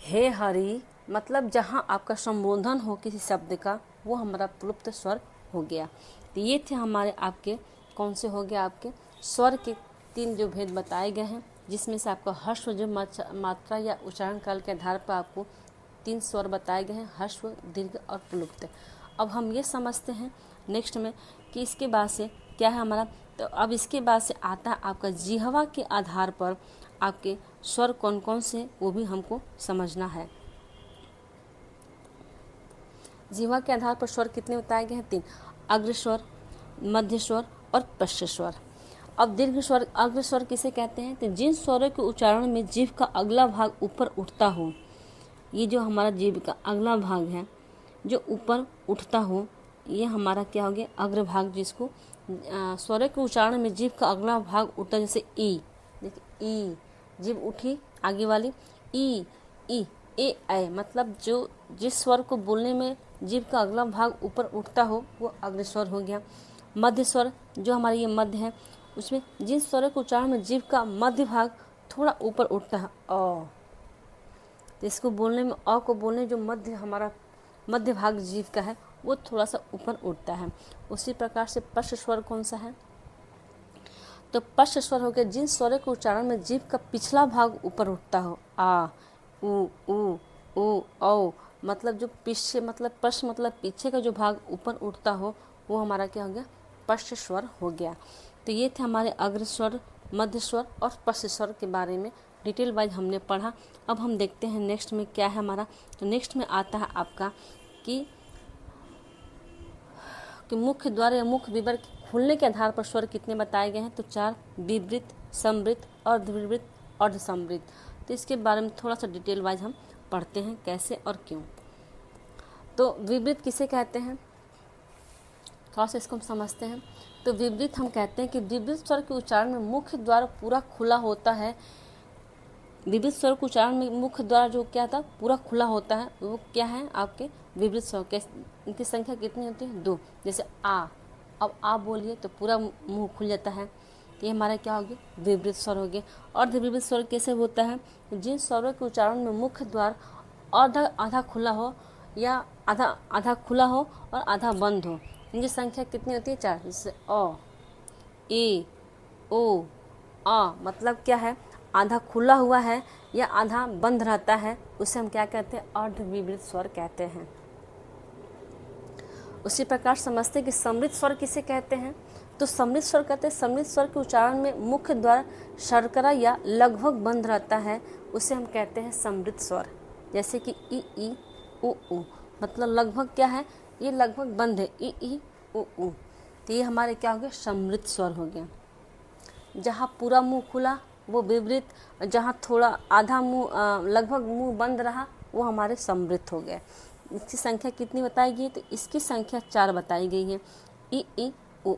हे हरि, मतलब जहाँ आपका संबोधन हो किसी शब्द का वो हमारा प्लुप्त स्वर हो गया। तो ये थे हमारे आपके कौन से हो गया, आपके स्वर के 3 जो भेद बताए गए हैं, जिसमें से आपका ह्रस्व जो मात्रा या उच्चारण काल के आधार पर आपको 3 स्वर बताए गए हैं, ह्रस्व, दीर्घ और प्लुप्त। अब हम ये समझते हैं नेक्स्ट में कि इसके बाद से क्या है हमारा, तो अब इसके बाद से आता है आपका जिह्वा के आधार पर आपके स्वर कौन कौन से वो भी हमको समझना है। जिह्वा के आधार पर स्वर कितने बताए गए हैं, 3, अग्र स्वर, मध्य स्वर और पश्च स्वर। अब दीर्घ स्वर अग्र स्वर किसे कहते हैं? तो जिन स्वरों के उच्चारण में जीभ का अगला भाग ऊपर उठता हो, ये जो हमारा जीभ का अगला भाग है जो ऊपर उठता हो, ये हमारा क्या हो गया? अग्रभाग। जिसको स्वरों के उच्चारण में जीभ का अगला भाग उठता, जैसे ई, देखिए ई, जीभ उठी आगे वाली, ई ई ए ऐ, मतलब जो जिस स्वर को बोलने में जीभ का अगला भाग ऊपर उठता हो वो अग्र स्वर हो गया। मध्य स्वर जो हमारा ये मध्य है, उसमें जिन स्वरों के उच्चारण में जीभ का मध्य भाग थोड़ा ऊपर उठता है, अ, तो इसको बोलने में, अ को बोलने जो मध्य हमारा मध्य भाग जीभ का है वो थोड़ा सा ऊपर उठता है। उसी प्रकार से पश्च स्वर कौन सा है? तो पश्च स्वर हो गया जिन स्वरों के उच्चारण में जीभ का पिछला भाग ऊपर उठता हो, आ, उ, औ, मतलब जो पीछे, मतलब पश्च मतलब पीछे का जो भाग ऊपर उठता हो वो हमारा क्या हो गया? पश्च स्वर हो गया। तो ये थे हमारे अग्र स्वर, मध्य स्वर और पश्च स्वर के बारे में डिटेल वाइज हमने पढ़ा। अब हम देखते हैं नेक्स्ट में क्या है हमारा। तो नेक्स्ट में आता है आपका कि मुख्य द्वार या मुख्य विवर खुलने के आधार पर स्वर कितने बताए गए हैं? तो 4, विवृत, समृत, अर्धविवृत, अर्धसमृत। तो इसके बारे में थोड़ा सा डिटेल वाइज हम पढ़ते हैं कैसे और क्यों। तो विवृत किसे कहते हैं, थोड़ा सा इसको हम समझते हैं। तो विवृत हम कहते हैं कि विवृत स्वर के उच्चारण में मुख्य द्वार पूरा खुला होता है। विवृत स्वर के उच्चारण में मुख्य द्वार जो क्या था पूरा खुला होता है, वो क्या है आपके विवृत स्वर। इनकी संख्या कितनी होती है? 2। जैसे आ, अब आ बोलिए तो पूरा मुंह खुल जाता है, तो ये हमारा क्या हो गया? विवृत स्वर हो गया। अर्धविवृत स्वर कैसे होता है? जिन स्वरों के उच्चारण में मुख्य द्वार आधा खुला हो या आधा खुला हो और आधा बंद हो। इनकी संख्या कितनी होती है? 4। जैसे अ, ए, ओ, आ, मतलब क्या है? आधा खुला हुआ है या आधा बंद रहता है, उसे हम क्या कहते हैं? अर्धविवृत स्वर कहते हैं। उसी प्रकार समझते हैं कि समृत स्वर किसे कहते हैं? तो समृत स्वर कहते हैं समृत स्वर के उच्चारण में मुख्य द्वार शर्करा या लगभग बंद रहता है, उसे हम कहते हैं समृत स्वर। जैसे कि ई, उ, मतलब लगभग क्या है? ये लगभग बंद है, ई, उ, तो ये हमारे क्या हो गया? समृत स्वर हो गया। जहाँ पूरा मुंह खुला वो विवृत, जहाँ थोड़ा आधा मुंह लगभग मुंह बंद रहा वो हमारे समृत हो गए। इसकी संख्या कितनी बताई गई? तो इसकी संख्या 4 बताई गई है, ई, उ।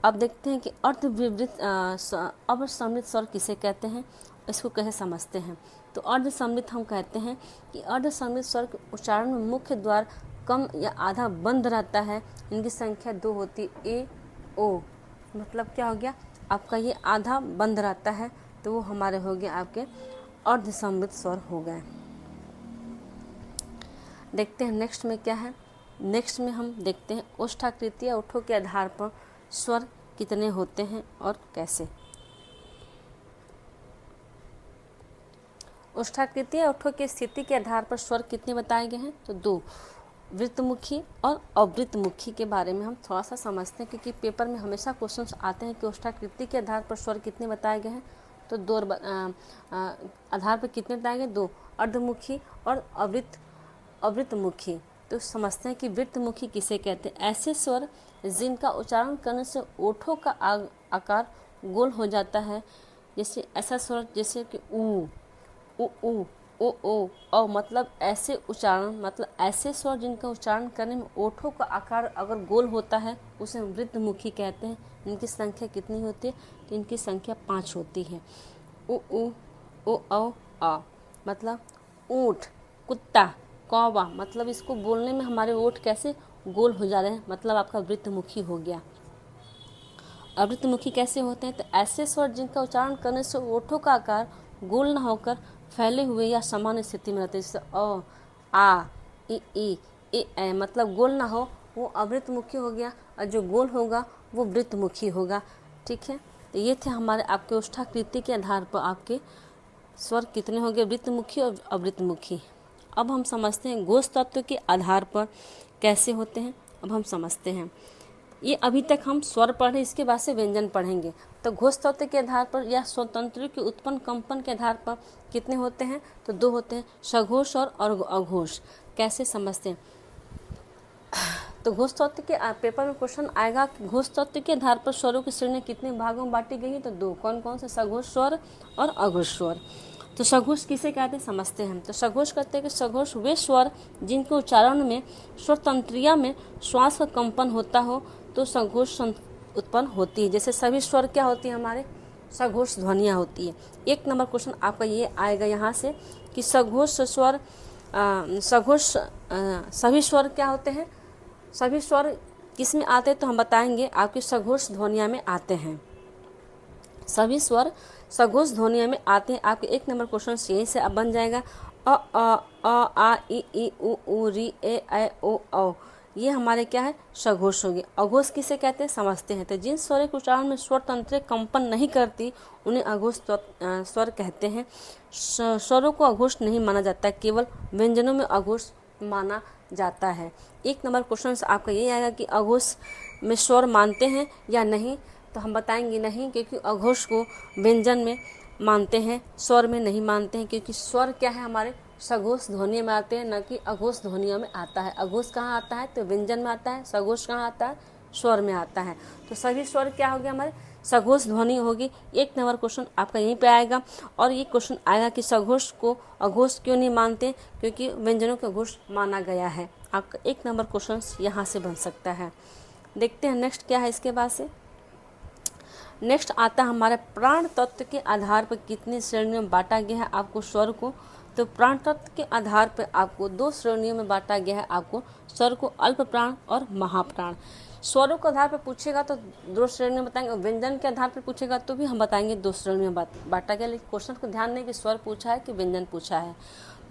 अब देखते हैं कि अर्धविवृत अर्धसमृत स्वर किसे कहते हैं, इसको कैसे समझते हैं। तो अर्धसमृत हम कहते हैं कि अर्धसमृत स्वर के उच्चारण में मुख्य द्वार कम या आधा बंद रहता है। इनकी संख्या 2 होती है, ए, ओ, मतलब क्या हो गया आपका? ये आधा बंद रहता है, तो वो हमारे हो गए आपके अर्धसमृत स्वर हो गए। देखते हैं नेक्स्ट में क्या है। नेक्स्ट में हम देखते हैं ओष्ठाकृति या ओठों के आधार पर स्वर कितने होते हैं और कैसे। ओष्ठाकृति या ओठों की स्थिति के आधार पर स्वर कितने बताए गए हैं? तो 2, वृत्तमुखी और अवृत्तमुखी के बारे में हम थोड़ा सा समझते हैं, क्योंकि पेपर में हमेशा क्वेश्चंस आते हैं कि ओष्ठाकृति के आधार पर स्वर कितने बताए गए हैं। तो 2 आधार पर कितने बताए गए? 2, अर्धमुखी और अवृत्तमुखी। तो समझते हैं कि वृत्तमुखी किसे कहते हैं? ऐसे स्वर जिनका उच्चारण करने से ओठों का आकार गोल हो जाता है। जैसे ऐसा स्वर जैसे कि ऊ, उ, ओ, मतलब ऐसे उच्चारण, मतलब ऐसे स्वर जिनका उच्चारण करने में ओठों का आकार अगर गोल होता है उसे हम वृत्तमुखी कहते हैं। इनकी संख्या कितनी होती है? तो इनकी संख्या 5 होती है। उ, ओ, आ, मतलब ऊँट, कुत्ता, कौवा, मतलब इसको बोलने में हमारे ओठ कैसे गोल हो जा रहे हैं, मतलब आपका वृत्तमुखी हो गया। अवृत्तमुखी कैसे होते हैं? तो ऐसे स्वर जिनका उच्चारण करने से ओठों का आकार गोल न होकर फैले हुए या सामान्य स्थिति में रहते हैं। जैसे अ, आ, ई, ए, मतलब गोल ना हो वो अवृत्तमुखी हो गया, और जो गोल होगा वो वृत्तमुखी होगा। ठीक है, तो ये थे हमारे आपके ओष्ठाकृति के आधार पर आपके स्वर कितने हो गए? वृत्तमुखी और अवृत्तमुखी। अब हम समझते हैं घोष तत्व के आधार पर कैसे होते हैं। अब हम समझते हैं, ये अभी तक हम स्वर पढ़े, इसके बाद से व्यंजन पढ़ेंगे। तो घोष तत्व के आधार पर या स्वतंत्र के उत्पन्न कंपन के आधार पर कितने होते हैं? तो 2 होते हैं, सघोष और अघोष। कैसे समझते हैं? तो तो घोष तत्व के पेपर में क्वेश्चन आएगा कि घोष तत्व के आधार पर स्वरों की श्रेणी कितने भागों में बांटी गई है, तो 2। कौन कौन से? सघोष स्वर और अघोष स्वर। तो सघोष किसे कहते हैं समझते हैं। तो सघोष कहते हैं कि सघोष वे स्वर जिनके उच्चारण में स्वर तंत्रिया में श्वास का कंपन होता हो तो सघोष उत्पन्न होती है। जैसे सभी स्वर क्या होती है हमारे? सघोष ध्वनियाँ होती है। 1 नंबर क्वेश्चन आपका ये आएगा यहाँ से कि सघोष स्वर सभी स्वर क्या होते हैं? सभी स्वर किस में आते हैं? तो हम बताएंगे आपके सघोष ध्वनिया में आते हैं। सभी स्वर सघोष ध्वनिया में आते हैं। आपके 1 नंबर क्वेश्चन यही से अब बन जाएगा आ ई उ री ए ऐ ओ औ। ये हमारे क्या है? सघोष होगी। अघोष किसे कहते हैं समझते हैं। तो जिन स्वर के उच्चारण में स्वर तंत्रें कंपन नहीं करती उन्हें अघोष स्वर कहते हैं। स्वरों को अघोष नहीं माना जाता है, केवल व्यंजनों में अघोष माना जाता है। 1 नंबर क्वेश्चन आपका ये आएगा कि अघोष में स्वर मानते हैं या नहीं, तो हम बताएंगे नहीं, क्योंकि अघोष को व्यंजन में मानते हैं, स्वर में नहीं मानते हैं, क्योंकि स्वर क्या है हमारे? सघोष ध्वनि में आते हैं, न कि अघोष ध्वनियों में आता है। अघोष कहाँ आता है? तो व्यंजन में आता है। सघोष कहाँ आता है? स्वर में आता है। तो सभी स्वर क्या हो गया हमारे? सघोष ध्वनि होगी। 1 नंबर क्वेश्चन आपका यहीं पे आएगा। और ये क्वेश्चन आएगा कि सघोष को अघोष क्यों नहीं मानते? क्योंकि व्यंजनों को अघोष माना गया है। आपका 1 नंबर क्वेश्चन यहाँ से बन सकता है। देखते हैं नेक्स्ट क्या है इसके बाद से। नेक्स्ट आता है हमारे प्राण तत्व के आधार पर कितनी श्रेणियों में बांटा गया है आपको स्वर को। तो प्राण तत्व के आधार पर आपको 2 श्रेणियों में बांटा गया है आपको स्वर को, अल्प प्राण और महाप्राण। स्वरों के आधार पर पूछेगा तो 2 श्रेणियों में बताएंगे, व्यंजन के आधार पर पूछेगा तो भी हम बताएंगे 2 श्रेणियों में बांटा गया। लेकिन क्वेश्चन को ध्यान नहीं कि स्वर पूछा है कि व्यंजन पूछा है।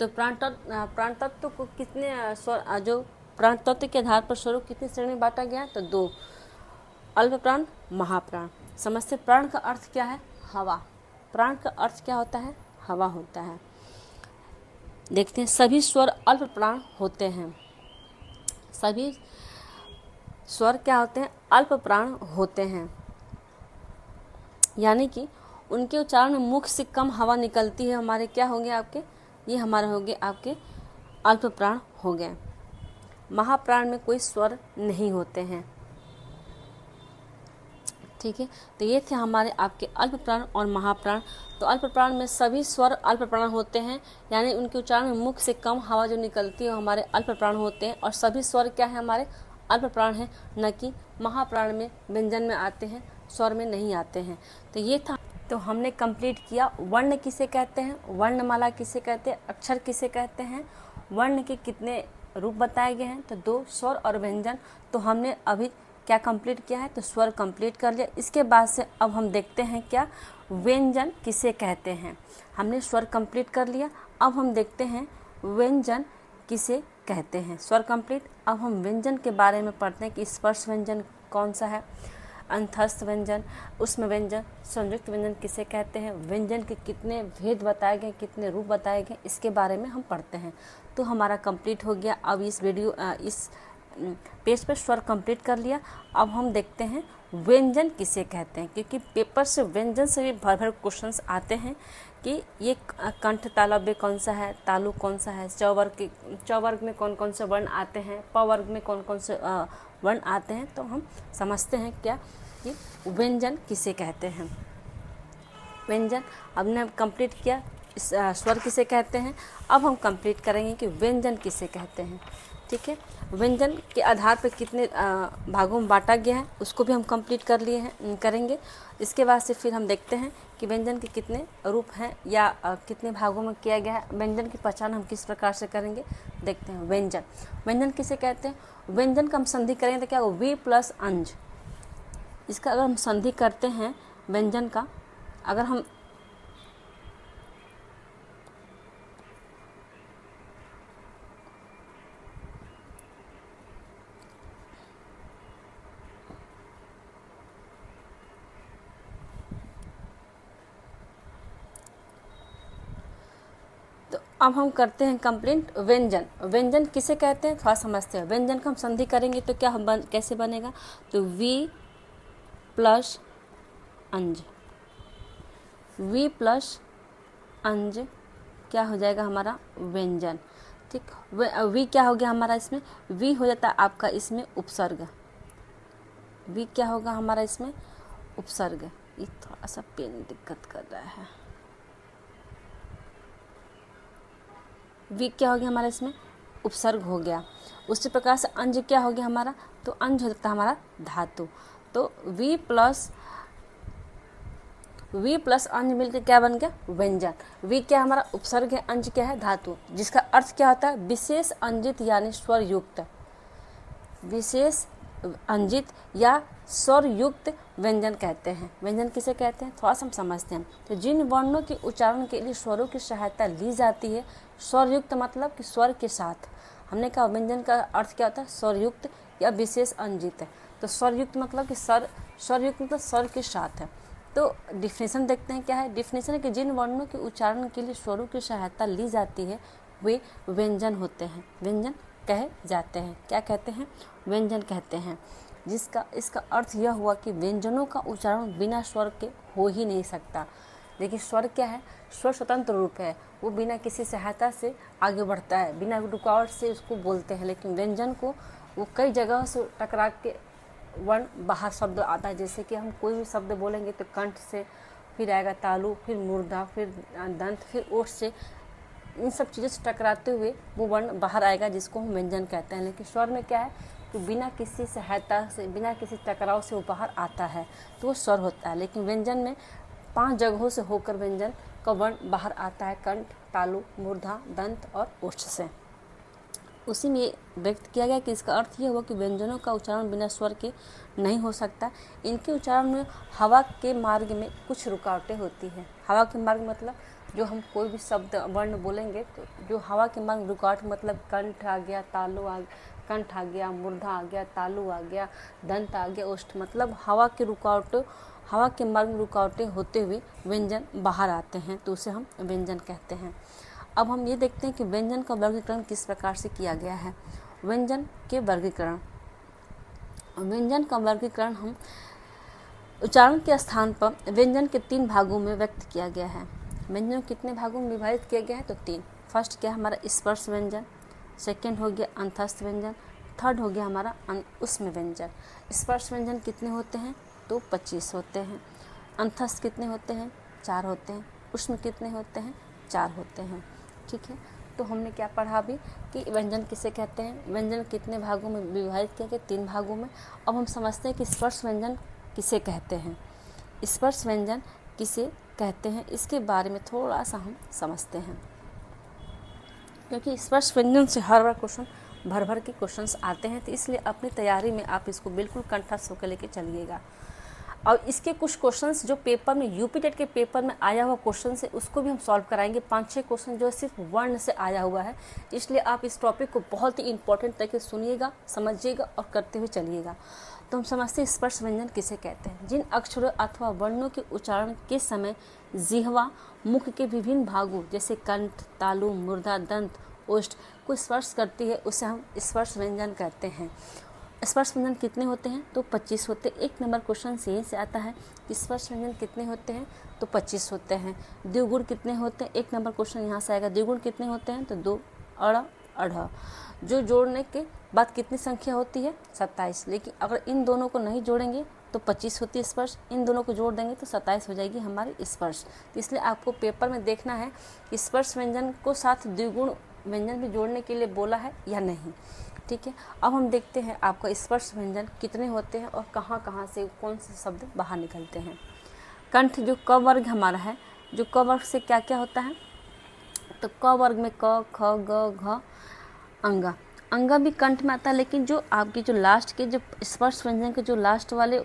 तो प्राण तत्व को कितने स्वर, जो प्राण तत्व के आधार पर स्वरों कितनी श्रेणी में बांटा गया है? तो 2, अल्प प्राण, महाप्राण। समझते? प्राण का अर्थ क्या है? हवा। प्राण का अर्थ क्या होता है? हवा होता है। देखते हैं सभी स्वर अल्प प्राण होते हैं। सभी स्वर क्या होते हैं? अल्प प्राण होते हैं, यानी कि उनके उच्चारण में मुख से कम हवा निकलती है। हमारे क्या होंगे आपके? ये हमारे होंगे आपके अल्प प्राण हो गए। महाप्राण में कोई स्वर नहीं होते हैं। ठीक है, तो ये थे हमारे आपके अल्प प्राण और महाप्राण। तो अल्प प्राण में सभी स्वर अल्प प्राण होते हैं, यानी उनके उच्चारण में मुख से कम हवा जो निकलती है हमारे अल्प प्राण होते हैं। और सभी स्वर क्या है? हमारे अल्प प्राण है, न कि महाप्राण में व्यंजन में आते हैं, स्वर में नहीं आते हैं। तो ये था। तो हमने कंप्लीट किया वर्ण किसे कहते हैं, वर्णमाला किसे कहते हैं, अक्षर किसे कहते हैं, वर्ण के कितने रूप बताए गए हैं, तो 2 स्वर और व्यंजन। तो हमने अभी क्या कंप्लीट किया है? तो स्वर कंप्लीट कर लिया। इसके बाद से अब हम देखते हैं क्या व्यंजन किसे कहते हैं। हमने स्वर कंप्लीट कर लिया, अब हम देखते हैं व्यंजन किसे कहते हैं। स्वर कंप्लीट, अब हम व्यंजन के बारे में पढ़ते हैं कि स्पर्श व्यंजन कौन सा है, अंतस्थ व्यंजन, उष्म व्यंजन, संयुक्त व्यंजन किसे कहते हैं, व्यंजन के कितने भेद बताए गए, कितने रूप बताए गए, इसके बारे में हम पढ़ते हैं। तो हमारा कंप्लीट हो गया। अब इस पेज पर स्वर कंप्लीट कर लिया। अब हम देखते हैं व्यंजन किसे कहते हैं, क्योंकि पेपर से व्यंजन से भी भर भर क्वेश्चंस आते हैं कि ये कंठ तालव्य कौन सा है, तालु कौन सा है, चौवर्ग में कौन कौन से वर्ण आते हैं, पवर्ग में कौन कौन से वर्ण आते हैं। तो हम समझते हैं क्या कि व्यंजन किसे कहते हैं। व्यंजन हमने कंप्लीट किया, स्वर किसे कहते हैं। अब हम कंप्लीट करेंगे कि व्यंजन किसे कहते हैं। ठीक है, व्यंजन के आधार पर कितने भागों में बांटा गया है उसको भी हम कंप्लीट कर लिए हैं, करेंगे। इसके बाद से फिर हम देखते हैं कि व्यंजन के कितने रूप हैं या कितने भागों में किया गया है। व्यंजन की पहचान हम किस प्रकार से करेंगे, देखते हैं। व्यंजन किसे कहते हैं। व्यंजन का हम संधि करेंगे तो क्या होगा, वी प्लस अंज। इसका अगर हम संधि करते हैं व्यंजन का, अगर हम अब हम करते हैं कंप्लीट व्यंजन किसे कहते हैं थोड़ा समझते हैं। व्यंजन का हम संधि करेंगे तो क्या कैसे बनेगा, तो we plus Anju, we plus अंज क्या हो जाएगा हमारा व्यंजन। ठीक। वी क्या हो गया हमारा इसमें, वी हो जाता है आपका इसमें उपसर्ग। वी क्या होगा हमारा इसमें, उपसर्ग। ये थोड़ा सा पेन दिक्कत कर रहा है। वी क्या हो गया हमारा इसमें, उपसर्ग हो गया। उसी प्रकार से अंज क्या हो गया हमारा, तो अंज हो जाता है हमारा धातु। तो वी प्लस अंज मिलकर क्या बन गया, व्यंजन। वी क्या हमारा उपसर्ग है, अंज क्या है धातु, जिसका अर्थ क्या होता है, विशेष अंजित यानी स्वर युक्त, विशेष अंजित या स्वर युक्त व्यंजन कहते हैं। व्यंजन किसे कहते हैं, थोड़ा सा हम समझते हैं। तो जिन वर्णों के उच्चारण के लिए स्वरों की सहायता ली जाती है, स्वर युक्त मतलब कि स्वर के साथ। हमने कहा व्यंजन का अर्थ क्या होता है, स्वर युक्त या विशेष अंजित है। तो स्वर युक्त मतलब कि स्वर युक्त मतलब स्वर के साथ है। तो डिफिनेशन देखते हैं क्या है, डिफिनेशन है कि जिन वर्णों के उच्चारण के लिए स्वरों की सहायता ली जाती है वे व्यंजन होते हैं, व्यंजन कहे जाते हैं। क्या कहते हैं, व्यंजन कहते हैं। इसका अर्थ यह हुआ कि व्यंजनों का उच्चारण बिना स्वर के हो ही नहीं सकता। देखिए स्वर क्या है, स्वर स्वतंत्र रूप है, वो बिना किसी सहायता से आगे बढ़ता है, बिना रुकावट से उसको बोलते हैं। लेकिन व्यंजन को वो कई जगहों से टकरा के वर्ण बाहर शब्द आता है। जैसे कि हम कोई भी शब्द बोलेंगे तो कंठ से, फिर आएगा तालु, फिर मूर्धा, फिर दंत, फिर ओठ से, इन सब चीज़ों से टकराते हुए वो वर्ण बाहर आएगा, जिसको हम व्यंजन कहते हैं। लेकिन स्वर में क्या है कि बिना किसी सहायता से, बिना किसी टकराव से वो बाहर आता है, तो वो स्वर होता है। लेकिन व्यंजन में 5 जगहों से होकर व्यंजन का वर्ण बाहर आता है, कंठ, तालु, मूर्धा, दंत और ओठ से। उसी में व्यक्त किया गया कि इसका अर्थ यह हुआ कि व्यंजनों का उच्चारण बिना स्वर के नहीं हो सकता। इनके उच्चारण में हवा के मार्ग में कुछ रुकावटें होती हैं। हवा के मार्ग मतलब जो हम कोई भी शब्द वर्ण बोलेंगे तो जो हवा के मार्ग रुकावट मतलब कंठ आ गया, कंठ आ गया, मूर्धा आ गया, तालु आ गया, दंत आ गया, ओष्ठ, मतलब हवा के मार्ग में रुकावटें होते हुए व्यंजन बाहर आते हैं, तो उसे हम व्यंजन कहते हैं। अब हम ये देखते हैं कि व्यंजन का वर्गीकरण किस प्रकार से किया गया है। व्यंजन का वर्गीकरण हम उच्चारण के स्थान पर व्यंजन के 3 भागों में व्यक्त किया गया है। व्यंजन कितने भागों में विभाजित किया गया है, तो 3। फर्स्ट क्या है हमारा स्पर्श व्यंजन, सेकंड हो गया अंतस्थ व्यंजन, थर्ड हो गया हमारा उष्म व्यंजन। स्पर्श व्यंजन कितने होते हैं, तो 25 होते हैं। अंतस्थ कितने होते हैं, 4 होते हैं। उष्म कितने होते हैं, 4 होते हैं। ठीक है, तो हमने क्या पढ़ा अभी कि व्यंजन किसे कहते हैं, व्यंजन कितने भागों में विभाजित किया गया, 3 भागों में। अब हम समझते हैं कि स्पर्श व्यंजन किसे कहते हैं। स्पर्श व्यंजन किसे कहते हैं, इसके बारे में थोड़ा सा हम समझते हैं, क्योंकि स्पर्श व्यंजन से हर बार क्वेश्चन भर के क्वेश्चंस आते हैं, तो इसलिए अपनी तैयारी में आप इसको बिल्कुल कंठस्थ होकर लेके चलिएगा। और इसके कुछ क्वेश्चंस जो पेपर में यूपी टेट के पेपर में आया हुआ क्वेश्चन है उसको भी हम सॉल्व कराएंगे। 5-6 क्वेश्चन जो सिर्फ वर्ण से आया हुआ है, इसलिए आप इस टॉपिक को बहुत ही इंपॉर्टेंट तरीके से सुनिएगा, समझिएगा और करते हुए चलिएगा। तो हम समझते हैं स्पर्श व्यंजन किसे कहते हैं। जिन अक्षरों अथवा वर्णों के उच्चारण के समय जिह्वा मुख के विभिन्न भागों जैसे कंठ, तालु, मूर्धा, दंत, ओष्ठ को स्पर्श करती है, उसे हम स्पर्श व्यंजन कहते हैं। स्पर्श व्यंजन कितने होते हैं, तो 25 होते हैं। 1 नंबर क्वेश्चन से यहीं से आता है कि स्पर्श व्यंजन कितने होते हैं, तो 25 होते हैं। द्विगुण कितने होते हैं, 1 नंबर क्वेश्चन यहाँ से आएगा। द्विगुण कितने होते हैं, तो 2, अड़, अढ़। जो जोड़ने के बाद कितनी संख्या होती है, 27। लेकिन अगर इन दोनों को नहीं जोड़ेंगे तो 25 होती है स्पर्श, इन दोनों को जोड़ देंगे तो 27 हो जाएगी हमारी स्पर्श। तो इसलिए आपको पेपर में देखना है कि स्पर्श व्यंजन को साथ द्विगुण व्यंजन भी जोड़ने के लिए बोला है या नहीं। ठीक है, अब हम देखते हैं आपका स्पर्श व्यंजन कितने होते हैं और कहाँ कहाँ से कौन से शब्द बाहर निकलते हैं। कंठ जो क वर्ग हमारा है, जो क वर्ग से क्या क्या होता है, तो क वर्ग में क, ख, ग, घ, अंगा। अंगा भी कंठ में आता है, लेकिन जो आपकी जो लास्ट के जो स्पर्श व्यंजन के जो लास्ट वाले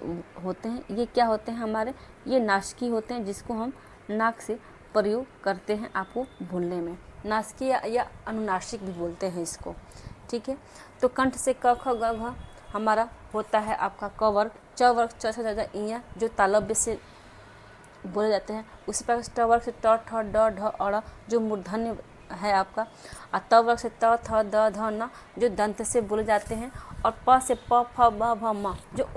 होते हैं ये क्या होते हैं हमारे, ये नासिकी होते हैं, जिसको हम नाक से प्रयोग करते हैं आपको भूलने में। नासिकी या अनुनासिक भी बोलते हैं इसको। ठीक है, तो कंठ से क, ख, ग, घ हमारा होता है आपका क वर्ग। च वर्ग च से ज़्यादा इया जो तालव्य से बोले जाते हैं। उसी प्रकार ट वर्ग से ट, ठ, ड, ढ, अड़ जो मूर्धन्य है आपका। और त वर्ग से त, थ, द, ध, न जो दंत से बोले जाते हैं। और प से प, फ, ब, भ, म जो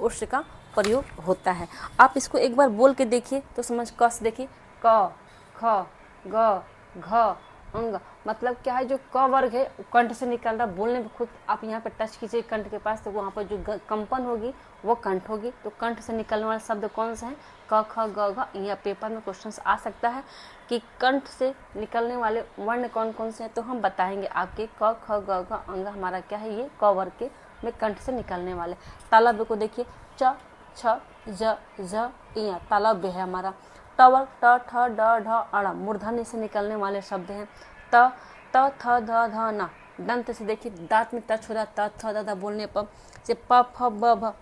उष्ण का प्रयोग होता है। आप इसको एक बार बोल के देखिए तो समझ क से देखिए, क, ख, ग, घ, अंग मतलब क्या है, जो क वर्ग है कंठ से निकल रहा, बोलने में खुद आप यहाँ पे टच कीजिए कंठ के पास तो वहाँ पर जो कंपन होगी वो कंठ होगी। तो कंठ से निकलने वाले शब्द कौन से हैं, क ख ग घ। यहाँ पेपर में क्वेश्चन आ सकता है कि कंठ से निकलने वाले वर्ण कौन कौन से हैं, तो हम बताएंगे आपके क ख ग घ अंग हमारा क्या है, ये क वर्ग के में कंठ से निकलने वाले। तालव्य को देखिए, च छ ज झ इ तालव्य है हमारा। ट वर्ग ट ठ ड ढ अण मूर्धन्य से निकलने वाले शब्द हैं। त थ ध ध न दंत से देखिए, दांत में टच हो रहा है, त थ द ध बोलने पर। से प फ ब भ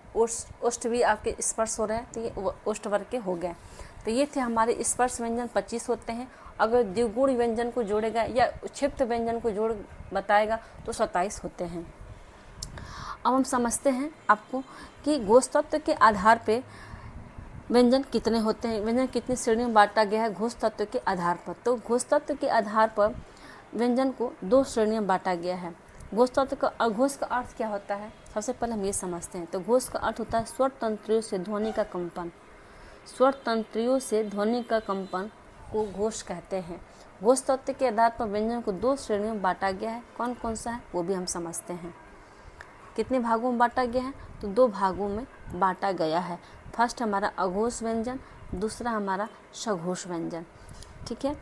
ओष्ठ भी आपके स्पर्श हो रहे हैं, तो ये ओष्ठ वर्ग के हो गए। तो ये थे हमारे स्पर्श व्यंजन 25 होते हैं। अगर द्विगुण व्यंजन को जोड़ेगा या क्षिप्त व्यंजन को जोड़ बताएगा तो 27 होते हैं। अब हम समझते हैं आपको कि घोष तत्व के आधार पे व्यंजन कितने होते हैं, व्यंजन कितनी श्रेणियों में बांटा गया है घोष तत्व के आधार पर। तो घोष तत्व के आधार पर व्यंजन को 2 श्रेणियों में बांटा गया है। घोष तत्व का अघोष का अर्थ क्या होता है, सबसे पहले हम ये समझते हैं। तो घोष का अर्थ होता है स्वर तंत्रियों से ध्वनि का कंपन। स्वर तंत्रियों से ध्वनि का कंपन को घोष कहते हैं। घोष तत्व के आधार पर व्यंजन को 2 श्रेणियों में बांटा गया है। कौन कौन सा है वो भी हम समझते हैं। कितने भागों में बांटा गया है, तो 2 भागों में बांटा गया है। फर्स्ट हमारा अघोष व्यंजन, दूसरा हमारा सघोष व्यंजन। ठीक है,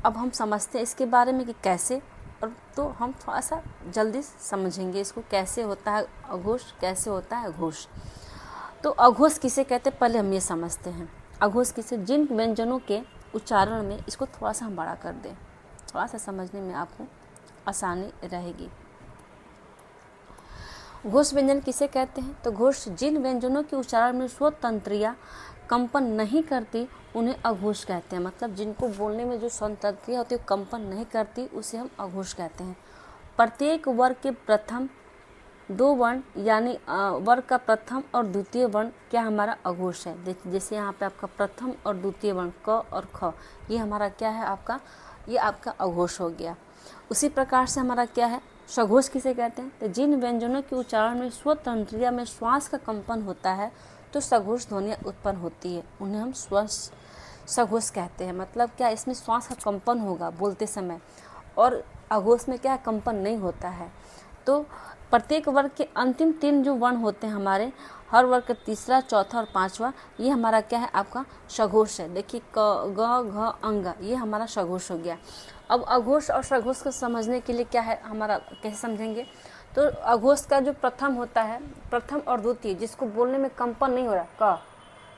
अब हम समझते हैं इसके बारे में कि कैसे, और तो हम थोड़ा सा जल्दी समझेंगे इसको, कैसे होता है अघोष, कैसे होता है अघोष। तो अघोष किसे कहते हैं पहले हम ये समझते हैं। अघोष किसे, जिन व्यंजनों के उच्चारण में, इसको थोड़ा सा हम बड़ा कर दें, थोड़ा सा समझने में आपको आसानी रहेगी। घोष व्यंजन किसे कहते हैं, तो घोष जिन व्यंजनों के उच्चारण में स्वर तंत्रियाँ कंपन नहीं करती उन्हें अघोष कहते हैं। मतलब जिनको बोलने में जो स्वर तंत्रियाँ होती है कंपन नहीं करती उसे हम अघोष कहते हैं। प्रत्येक वर्ग के प्रथम 2 वर्ण यानी वर्ग का प्रथम और द्वितीय वर्ण क्या हमारा अघोष है। जैसे यहाँ पे आपका प्रथम और द्वितीय वर्ण क और ख, ये हमारा क्या है आपका, ये आपका अघोष हो गया। उसी प्रकार से हमारा क्या है सघोष किसे कहते हैं, तो जिन व्यंजनों के उच्चारण में स्वर तंत्रिया में श्वास का कंपन होता है तो सघोष ध्वनियाँ उत्पन्न होती है, उन्हें हम सघोष कहते हैं। मतलब क्या, इसमें श्वास का कंपन होगा बोलते समय, और अघोष में क्या कंपन नहीं होता है। तो प्रत्येक वर्ग के अंतिम 3 जो वर्ण होते हैं हमारे, हर वर्ग का तीसरा, चौथा और पांचवा, ये हमारा क्या है आपका सघोष है। देखिए क ग घ अंग, ये हमारा सघोष हो गया। अब अघोष और सघोष को समझने के लिए क्या है हमारा, कैसे समझेंगे, तो अघोष का जो प्रथम होता है, प्रथम और द्वितीय, जिसको बोलने में कंपन नहीं हो रहा, क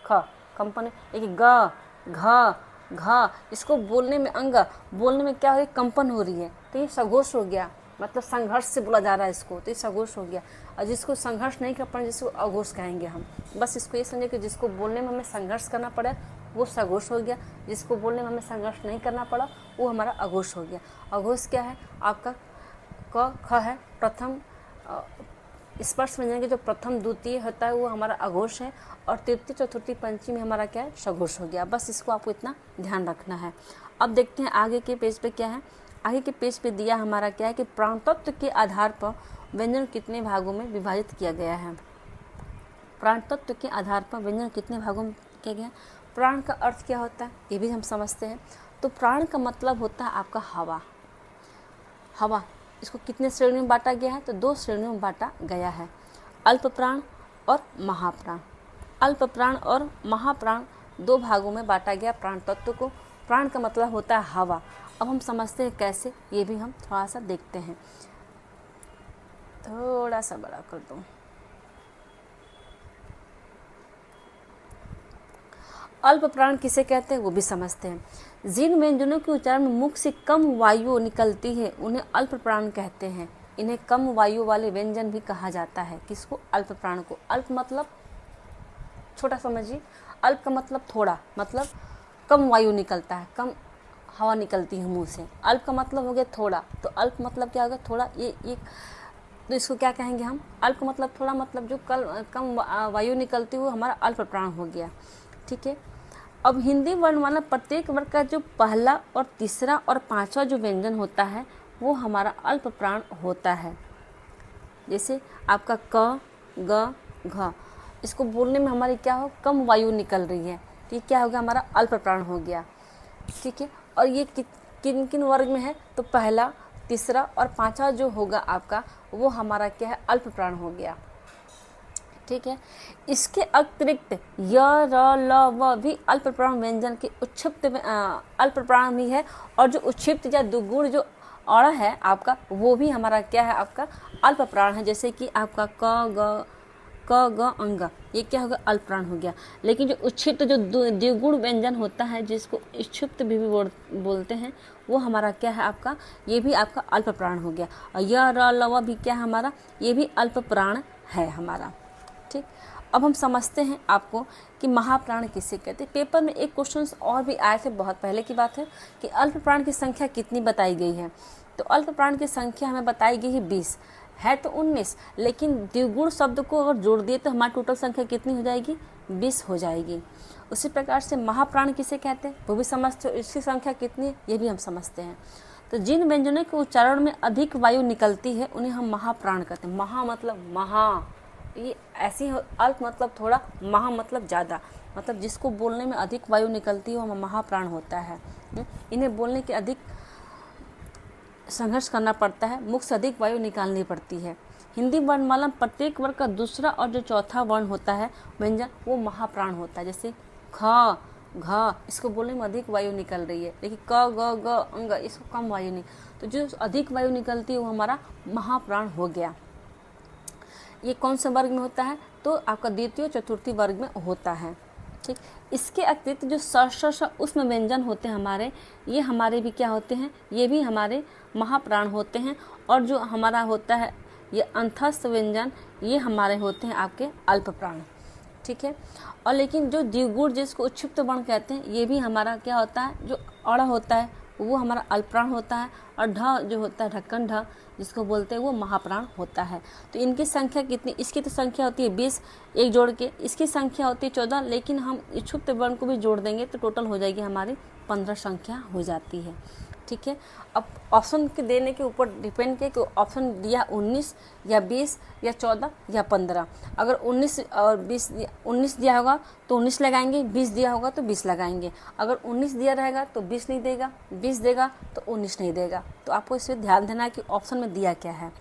ख कंपन, एक ग घ घ, इसको बोलने में अंग, बोलने में क्या हो रही है कंपन हो रही है, तो ये सघोष हो गया। मतलब संघर्ष से बोला जा रहा है इसको, तो ये सघोष हो गया। और जिसको संघर्ष नहीं कर पाए जिसको अघोष कहेंगे हम। बस इसको ये समझे कि जिसको बोलने में हमें संघर्ष करना पड़ा वो सघोष हो गया, जिसको बोलने में हमें संघर्ष नहीं करना पड़ा वो हमारा अघोष हो गया। अघोष क्या है आपका, क ख है प्रथम स्पर्श व्यंजन के जो प्रथम द्वितीय होता है वो हमारा अघोष है, और तृतीय चतुर्थी पंचमी में हमारा क्या है सघोष हो गया। बस इसको आपको इतना ध्यान रखना है। अब देखते हैं आगे के पेज पे क्या है। आगे के पेज पे दिया हमारा क्या है कि प्राण तत्व के आधार पर व्यंजन कितने भागों में विभाजित किया गया है। प्राण तत्व के आधार पर व्यंजन कितने भागों में किया गया। प्राण का अर्थ क्या होता है ये भी हम समझते हैं। तो प्राण का मतलब होता है आपका हवा। हवा, इसको कितने श्रेणियों में बांटा गया है, तो 2 श्रेणियों में बांटा गया है, अल्प प्राण और महाप्राण। अल्प प्राण और महाप्राण 2 भागों में बांटा गया प्राण तत्व को। प्राण का मतलब होता है हवा। अब हम समझते हैं कैसे, ये भी हम थोड़ा सा देखते हैं। थोड़ा सा बड़ा कर दूं। अल्प प्राण किसे कहते हैं वो भी समझते हैं। जिन व्यंजनों के उच्चारण में मुख से कम वायु निकलती है उन्हें अल्प प्राण कहते हैं। इन्हें कम वायु वाले व्यंजन भी कहा जाता है। किसको, अल्प प्राण को। अल्प मतलब छोटा समझिए, अल्प का मतलब थोड़ा, मतलब कम वायु निकलता है, कम हवा निकलती है मुंह से। अल्प का मतलब हो गया थोड़ा, तो अल्प मतलब क्या होगा थोड़ा, ये तो इसको क्या कहेंगे हम, अल्प का मतलब थोड़ा, मतलब जो कम वायु निकलती हुई हमारा अल्प प्राण हो गया। ठीक है। अब हिंदी वर्णमाला प्रत्येक वर्ग का जो पहला और तीसरा और पांचवा जो व्यंजन होता है वो हमारा अल्प प्राण होता है। जैसे आपका क ग घ, इसको बोलने में हमारी क्या हो, कम वायु निकल रही है, तो ये क्या हो गया हमारा अल्प प्राण हो गया। ठीक है। और ये किन किन वर्ग में है, तो पहला, तीसरा और पांचवा जो होगा आपका वो हमारा क्या है, अल्प प्राण हो गया। ठीक है, इसके अतिरिक्त य, र, ल, व भी अल्प प्राण व्यंजन के उच्छिप्त अल्प प्राण भी है, और जो उच्छिप्त या दुगुण जो अड़ है आपका वो भी हमारा क्या है, आपका अल्प प्राण है। जैसे कि आपका क ग अंग, ये क्या होगा, अल्प प्राण हो गया। लेकिन जो उच्छिप्त जो द्विगुण व्यंजन होता है जिसको इच्छुप्त भी बोलते हैं, वो हमारा क्या है, आपका ये भी आपका अल्प प्राण हो गया। और य, र, ल, व भी क्या है हमारा, ये भी अल्प प्राण है हमारा। ठीक, अब हम समझते हैं आपको कि महाप्राण किसे कहते हैं। पेपर में एक क्वेश्चन और भी आए थे, बहुत पहले की बात है, कि अल्प प्राण की संख्या कितनी बताई गई है। तो अल्प प्राण की संख्या हमें बताई गई है 20, है तो 19, लेकिन द्विगुण शब्द को अगर जोड़ दिए तो हमारी टोटल संख्या कितनी हो जाएगी, 20 हो जाएगी। उसी प्रकार से महाप्राण किसे कहते हैं वो भी समझते हो, इसकी संख्या कितनी है ये भी हम समझते हैं। तो जिन व्यंजनों के उच्चारण में अधिक वायु निकलती है उन्हें हम महाप्राण कहते हैं। महा मतलब महा, ये ऐसी, अल्प मतलब थोड़ा, महा मतलब ज़्यादा, मतलब जिसको बोलने में अधिक वायु निकलती है वो महाप्राण होता है। इन्हें बोलने के अधिक संघर्ष करना पड़ता है, मुख से अधिक वायु निकालनी पड़ती है। हिंदी वर्णमाला में प्रत्येक वर्ग का दूसरा और जो चौथा वर्ण होता है व्यंजन, वो महाप्राण होता है। जैसे ख, घ, इसको बोलने में अधिक वायु निकल रही है, लेकिन क, ग, ग, अंग, इसको कम वायु नहीं, तो जो अधिक वायु निकलती है वो हमारा महाप्राण हो गया। ये कौन से वर्ग में होता है, तो आपका द्वितीय चतुर्थी वर्ग में होता है। ठीक, इसके अतिरिक्त जो स उष्म व्यंजन होते हैं हमारे, ये हमारे भी क्या होते हैं, ये भी हमारे महाप्राण होते हैं। और जो हमारा होता है ये अंतस्थ व्यंजन, ये हमारे होते हैं आपके अल्प प्राण। ठीक है, और लेकिन जो द्विगुण जिसको उच्छिप्त वर्ण कहते हैं, ये भी हमारा क्या होता है, जो अड़ होता है वो हमारा अल्प प्राण होता है। और ढ जो होता है, ढक्कन ढ जिसको बोलते हैं, वो महाप्राण होता है। तो इनकी संख्या कितनी, इसकी तो संख्या होती है 20, एक जोड़ के इसकी संख्या होती है 14, लेकिन हम इच्छुप्त वर्ण को भी जोड़ देंगे तो टोटल हो जाएगी हमारी 15 संख्या हो जाती है। ठीक है, अब ऑप्शन के देने के ऊपर डिपेंड किया कि ऑप्शन दिया 19 या 20 या 14 या 15। अगर 19 और 20, 19 दिया होगा तो 19 लगाएंगे, 20 दिया होगा तो 20 लगाएंगे। अगर 19 दिया रहेगा तो 20 नहीं देगा, 20 देगा तो 19 नहीं देगा। तो आपको इसमें ध्यान देना है कि ऑप्शन में दिया क्या है।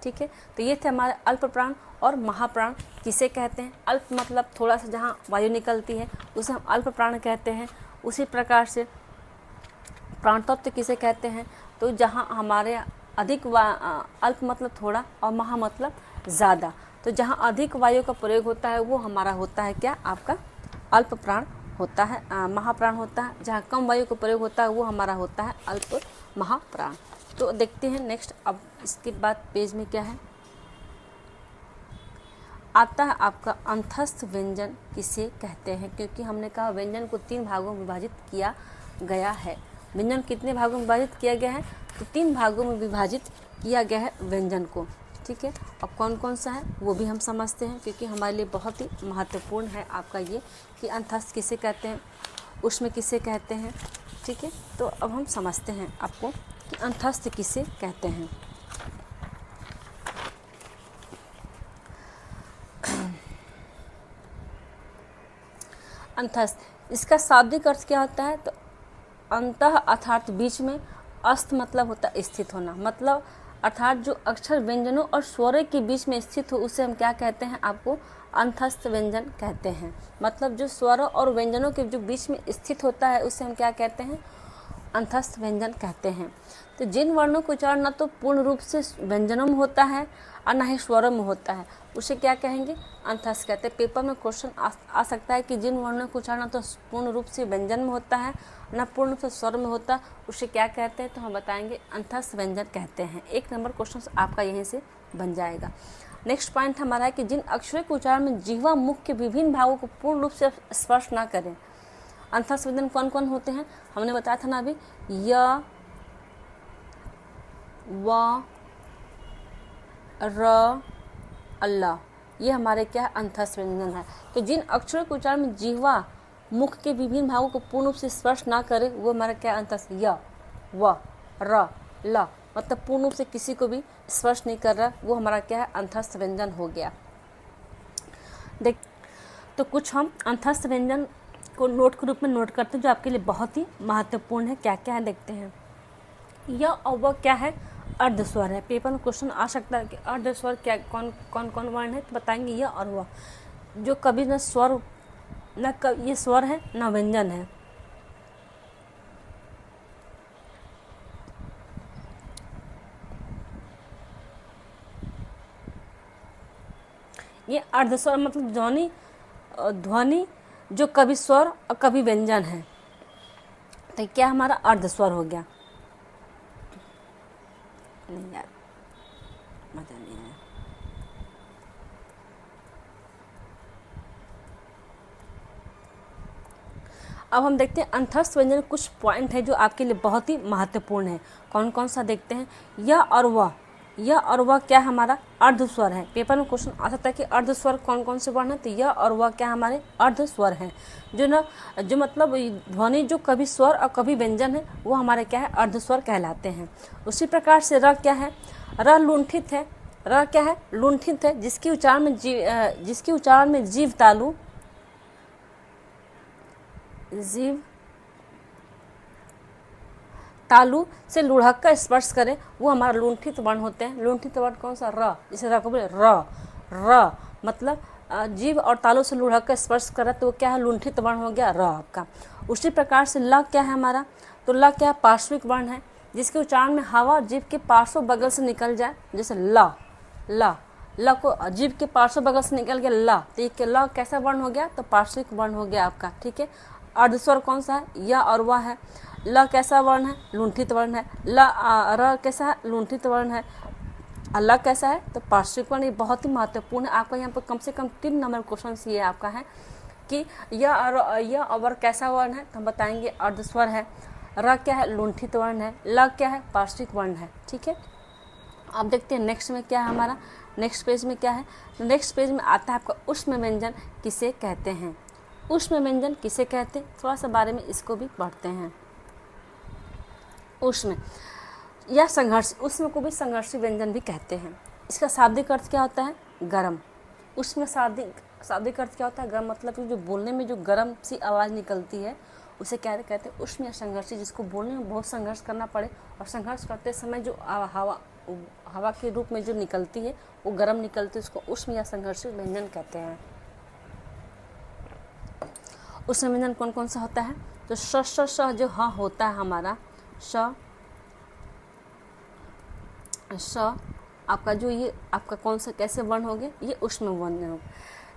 ठीक है, तो ये थे हमारे अल्प प्राण और महाप्राण किसे कहते हैं। अल्प मतलब थोड़ा सा जहाँ वायु निकलती है उसे हम अल्प प्राण कहते हैं। उसी प्रकार से प्राण तत्व किसे कहते हैं, तो जहाँ हमारे अधिक अल्प मतलब थोड़ा और महा मतलब ज़्यादा, तो जहाँ अधिक वायु का प्रयोग होता है वो हमारा होता है क्या, आपका अल्प प्राण होता है, महाप्राण होता है। जहाँ कम वायु का प्रयोग होता है वो हमारा होता है अल्प महाप्राण। तो देखते हैं नेक्स्ट, अब इसके बाद पेज में क्या है आता है आपका अंतस्थ व्यंजन किसे कहते हैं। क्योंकि हमने कहा व्यंजन को 3 भागों में विभाजित किया गया है। व्यंजन कितने भागों में विभाजित किया गया है, तो 3 भागों में विभाजित किया गया है व्यंजन को। ठीक है, अब कौन कौन सा है वो भी हम समझते हैं, क्योंकि हमारे लिए बहुत ही महत्वपूर्ण है आपका ये कि अंतस्थ किसे कहते हैं, उष्म किसे कहते हैं। ठीक है, तो अब हम समझते हैं आपको कि अंतस्थ किसे कहते हैं। अंतस्थ, इसका शाब्दिक अर्थ क्या होता है, तो अंतः अर्थात बीच में, अस्थ मतलब होता है स्थित होना, मतलब अर्थात जो अक्षर व्यंजनों और स्वरों के बीच में स्थित हो उसे हम क्या कहते हैं, आपको अंतस्थ व्यंजन कहते हैं। मतलब जो स्वरों और व्यंजनों के जो बीच में स्थित होता है उसे हम क्या कहते हैं, अंतस्थ व्यंजन कहते हैं। तो जिन वर्णों का उच्चारण न तो पूर्ण रूप से व्यंजनों में होता है और न ही स्वरों में होता है उसे क्या कहेंगे, अंतस्थ कहते हैं। पेपर में क्वेश्चन आ सकता है कि जिन वर्णों का उच्चारण तो पूर्ण रूप से व्यंजन में होता है न पूर्ण रूप से स्वर में होता है उसे क्या कहते हैं, तो हम बताएंगे अंतस्थ व्यंजन कहते हैं। 1 नंबर क्वेश्चन आपका यहीं से बन जाएगा। नेक्स्ट पॉइंट हमारा है कि जिन अक्षरों के उच्चारण में जिह्वा मुख के विभिन्न भागों को पूर्ण रूप से स्पर्श ना करें। अंतस्थ व्यंजन कौन कौन होते हैं, हमने बताया था ना अभी, य, व, र, अल्लाह, ये हमारे क्या है, अंतस्थ व्यंजन है। तो जिन अक्षरों के उच्चारण में जिह्वा मुख के विभिन्न भागों को पूर्ण रूप से स्पर्श ना करे वो हमारा क्या, अंतस्थ, य, व, र, ल, मतलब पूर्ण रूप से किसी को भी स्पर्श नहीं कर रहा, वो हमारा क्या है, अंतस्थ व्यंजन हो गया। देख, तो कुछ हम अंतस्थ व्यंजन को नोट के रूप में नोट करते हैं जो आपके लिए बहुत ही महत्वपूर्ण है। क्या क्या है देखते हैं। यह और वह क्या है, अर्ध स्वर है। पेपर में क्वेश्चन आ सकता है कि अर्ध स्वर क्या, कौन कौन कौन वर्ण है, तो बताएंगे यह और वह, जो कभी न स्वर न ये स्वर है न व्यंजन है। ये अर्धस्वर मतलब ध्वनि जो कभी स्वर और कभी व्यंजन है, तो क्या हमारा अर्धस्वर हो गया। नहीं यार, मजा नहीं आया। अब हम देखते हैं अंतस्थ व्यंजन, कुछ पॉइंट है जो आपके लिए बहुत ही महत्वपूर्ण है। कौन कौन सा देखते हैं, यह और वह क्या हमारा अर्धस्वर है। पेपर में क्वेश्चन आ सकता है कि अर्धस्वर कौन कौन से वर्ण है, तो यह और वह क्या हमारे अर्धस्वर हैं, जो मतलब ध्वनि जो कभी स्वर और कभी व्यंजन है, वो हमारे क्या है, अर्धस्वर कहलाते हैं। उसी प्रकार से र क्या है, र लुंठित है। र क्या है, लुंठित है, जिसके उच्चारण में जीव तालु से लुढ़क का स्पर्श करे, वो हमारा लुंठित वर्ण होते हैं। लुंठित वर्ण कौन सा, र, जिसे र को बोले र मतलब जीव और तालु से लुढ़क का स्पर्श करे, तो वो क्या है, लुंठित वर्ण हो गया र आपका। उसी प्रकार से ल क्या है हमारा, तो ल क्या है, पार्श्विक वर्ण है, जिसके उच्चारण में हवा जीव के पार्श्व बगल से निकल जाए, जैसे ल को जीव के पार्श्व बगल से निकल गया ल, तो ये ल कैसा वर्ण हो गया, तो पार्श्विक वर्ण हो गया आपका। ठीक है, अर्धस्वर कौन सा है, य और वह है। ल कैसा वर्ण है, लुंठित वर्ण है। र कैसा है, लुंठित वर्ण है। ल कैसा है, तो पार्श्विक वर्ण। ये बहुत ही महत्वपूर्ण है, आपका यहाँ पर कम से कम 3 नंबर क्वेश्चन ये आपका है कि य और कैसा वर्ण है, तो हम बताएंगे अर्धस्वर है। र क्या है, लुंठित वर्ण है। ल क्या है, पार्श्विक वर्ण है। ठीक है, अब देखते हैं नेक्स्ट में क्या है हमारा, नेक्स्ट पेज में क्या है, तो नेक्स्ट पेज में आता है आपका ऊष्म व्यंजन किसे कहते हैं। ऊष्म व्यंजन किसे कहते हैं, थोड़ा सा बारे में इसको भी पढ़ते हैं। ऊष्म या संघर्ष, ऊष्म को भी संघर्षी व्यंजन भी कहते हैं। इसका शाब्दिक अर्थ क्या होता है, गरम। ऊष्म शाब्दिक अर्थ क्या होता है, गरम, मतलब कि जो बोलने में जो गरम सी आवाज़ निकलती है, उसे क्या कहते हैं, ऊष्म या संघर्षी, जिसको बोलने में बहुत संघर्ष करना पड़े, और संघर्ष करते समय जो हवा के रूप में जो निकलती है वो गर्म निकलती है, उसको ऊष्म या संघर्षी व्यंजन कहते हैं। ऊष्म व्यंजन कौन कौन सा होता है, तो श जो ह होता है हमारा, श आपका जो ये आपका कौन सा कैसे वर्ण हो गए, ये ऊष्म व्यंजन हो।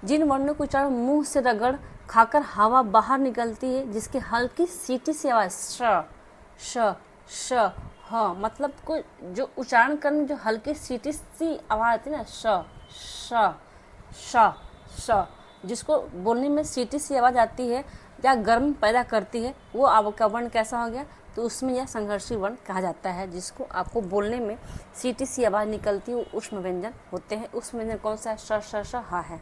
जिन वर्णों को उच्चारण मुंह से रगड़ खाकर हवा बाहर निकलती है, जिसकी हल्की सीटी सी आवाज श ह, मतलब कोई जो उच्चारण करने में जो हल्की सीटी सी आवाज आती है ना, श, जिसको बोलने में सीटी सी आवाज आती है या गर्म पैदा करती है, वो आपका वर्ण कैसा हो गया, तो उसमें यह संघर्षी वर्ण कहा जाता है। जिसको आपको बोलने में सीटी सी आवाज निकलती है, वो ऊष्म व्यंजन होते हैं। ऊष्म व्यंजन कौन सा है, श हा है।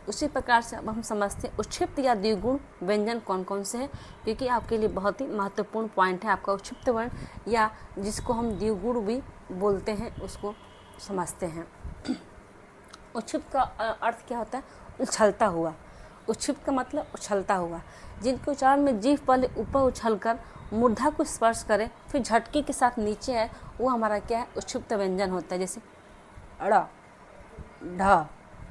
उसी प्रकार से अब हम समझते हैं उच्छिप्त या द्विगुण व्यंजन कौन कौन से हैं, क्योंकि आपके लिए बहुत ही महत्वपूर्ण पॉइंट है। आपका उच्छिप्त वर्ण या जिसको हम द्विगुण भी बोलते हैं, उसको समझते हैं। उच्छिप्त का अर्थ क्या होता है, उछलता हुआ। उच्छिप्त का मतलब उछलता हुआ, जिनके उच्चारण में जीभ पहले ऊपर उछलकर मूर्धा को स्पर्श करे, फिर झटके के साथ नीचे आए, वो हमारा क्या है, उच्छिप्त व्यंजन होता है। जैसे अड़, ढ,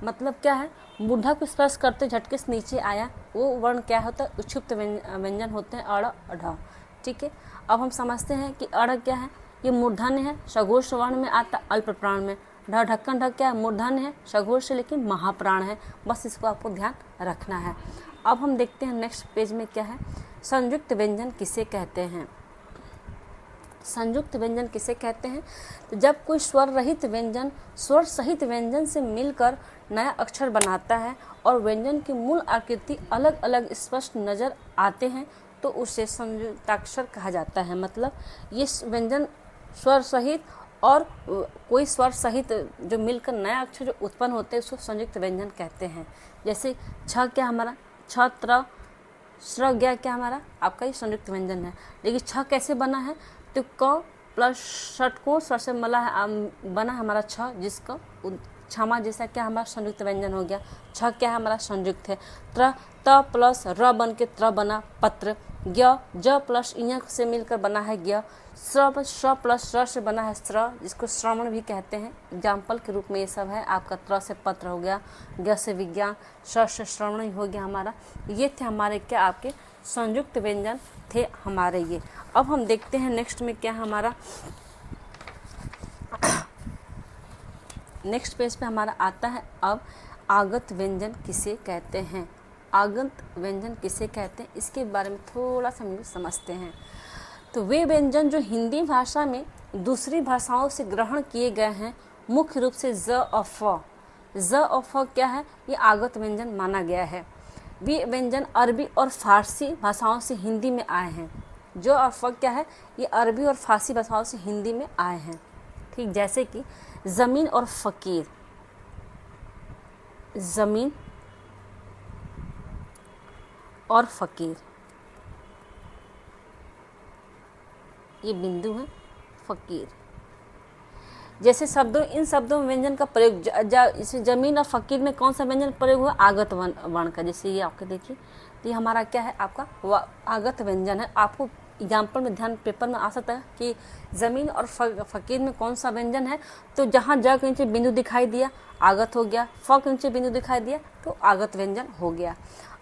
मतलब क्या है, मूर्धा को स्पर्श करते झटके से नीचे आया, वो वर्ण क्या होता है, उच्छिप्त व्यंजन होते हैं, अड़ ढ। ठीक है, अब हम समझते हैं कि अड़ क्या है, ये मूर्धन्य है, सघोष वर्ण में आता अल्प प्राण में। ढ, ढक्कन ढ क्या है, मूर्धन्य है, सघोष है, लेकिन महाप्राण है। बस इसको आपको ध्यान रखना है। अब हम देखते हैं नेक्स्ट पेज में क्या है, संयुक्त व्यंजन किसे कहते हैं। संयुक्त व्यंजन किसे कहते हैं, तो जब कोई स्वर रहित व्यंजन स्वर सहित व्यंजन से मिलकर नया अक्षर बनाता है और व्यंजन की मूल आकृति अलग अलग स्पष्ट नजर आते हैं, तो उसे संयुक्ताक्षर कहा जाता है। मतलब ये व्यंजन स्वर सहित और कोई स्वर सहित जो मिलकर नया अक्षर जो उत्पन्न होते हैं, उसको संयुक्त व्यंजन कहते हैं। जैसे छ क्या हमारा, छत्र, श्र गया क्या हमारा, आपका ये संयुक्त व्यंजन है। लेकिन छ कैसे बना है, तो क प्लस षटकोण स्वर से मला बना हमारा छ, जिसका क्षमा जैसा क्या हमारा संयुक्त व्यंजन हो गया। छ क्या है हमारा, संयुक्त है। त्र, त प्लस र बन के त्र बना पत्र, ज्ञ, ज प्लस इ से मिलकर बना है ज्ञ। श्र, श प्लस र से बना है श्र, जिसको श्रवण भी कहते हैं। एग्जाम्पल के रूप में ये सब है। आपका त्र से पत्र हो गया, ज्ञ से विज्ञान, श से श्रवण ही हो गया हमारा। ये थे हमारे क्या आपके संयुक्त व्यंजन थे हमारे ये। अब हम देखते हैं नेक्स्ट में क्या हमारा, नेक्स्ट पेज पे हमारा आता है अब आगत व्यंजन किसे कहते हैं। आगत व्यंजन किसे कहते हैं इसके बारे में थोड़ा सा हम समझते हैं। तो वे व्यंजन जो हिंदी भाषा में दूसरी भाषाओं से ग्रहण किए गए हैं, मुख्य रूप से ज और फ। ज और फ क्या है, ये आगत व्यंजन माना गया है। वे व्यंजन अरबी और फारसी भाषाओं से हिंदी में आए हैं। जो और फ क्या है, ये अरबी और फारसी भाषाओं से हिंदी में आए हैं। ठीक, जैसे कि ज़मीन और फ़कीर, ज़मीन और फ़कीर, ये बिंदु है, फ़कीर जैसे शब्दों, इन शब्दों में व्यंजन का प्रयोग, इसे जमीन और फ़कीर में कौन सा व्यंजन प्रयोग हुआ, आगत वर्ण का। जैसे ये आपके देखिए, तो ये हमारा क्या है, आपका आगत व्यंजन है। आपको एग्जाम्पल में ध्यान पेपर में आ सकता है कि ज़मीन और फ़कीर में कौन सा व्यंजन है, तो जहाँ ज के नीचे बिंदु दिखाई दिया आगत हो गया, फ के नीचे बिंदु दिखाई दिया तो आगत व्यंजन हो गया।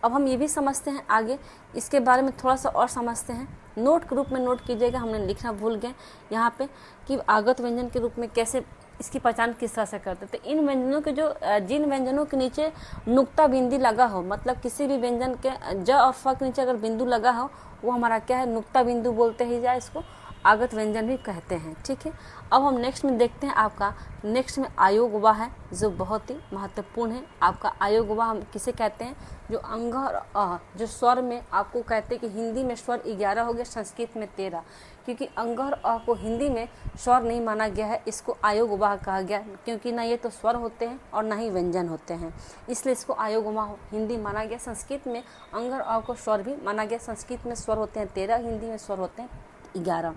अब हम ये भी समझते हैं आगे, इसके बारे में थोड़ा सा और समझते हैं। नोट के रूप में नोट कीजिएगा, हमने लिखना भूल गए यहाँ पे कि आगत व्यंजन के रूप में कैसे इसकी पहचान किस तरह से करते। तो इन व्यंजनों के जो, जिन व्यंजनों के नीचे नुक्ता बिंदी लगा हो, मतलब किसी भी व्यंजन के ज और फ के नीचे अगर बिंदु लगा हो, वो हमारा क्या है, नुक्ता बिंदु बोलते ही जाए, इसको आगत व्यंजन भी कहते हैं। ठीक है, अब हम नेक्स्ट में देखते हैं आपका, नेक्स्ट में आयोग वा है जो बहुत ही महत्वपूर्ण है। आपका आयोग वा हम किसे कहते हैं, जो अंग और अ, जो स्वर में आपको कहते हैं कि हिंदी में स्वर 11 हो गया, संस्कृत में 13, क्योंकि अंग और अ को हिंदी में स्वर नहीं माना गया है, इसको आयोग वा कहा गया, क्योंकि ना ये तो स्वर होते हैं और ना ही व्यंजन होते हैं, इसलिए इसको आयोग वा हिंदी माना गया। संस्कृत में अंग और अ को स्वर भी माना गया, संस्कृत में स्वर होते हैं 13, हिंदी में स्वर होते हैं 11।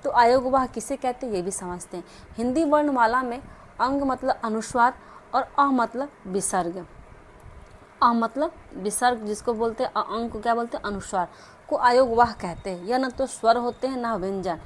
तो आयोग वाह किसे कहते हैं ये भी समझते हैं। हिंदी वर्णमाला में अंग मतलब अनुस्वार और अ मतलब विसर्ग। अ मतलब विसर्ग जिसको बोलते हैं, अंग को क्या बोलते हैं, अनुस्वार को आयोग वाह कहते हैं। यह न तो स्वर होते हैं ना व्यंजन,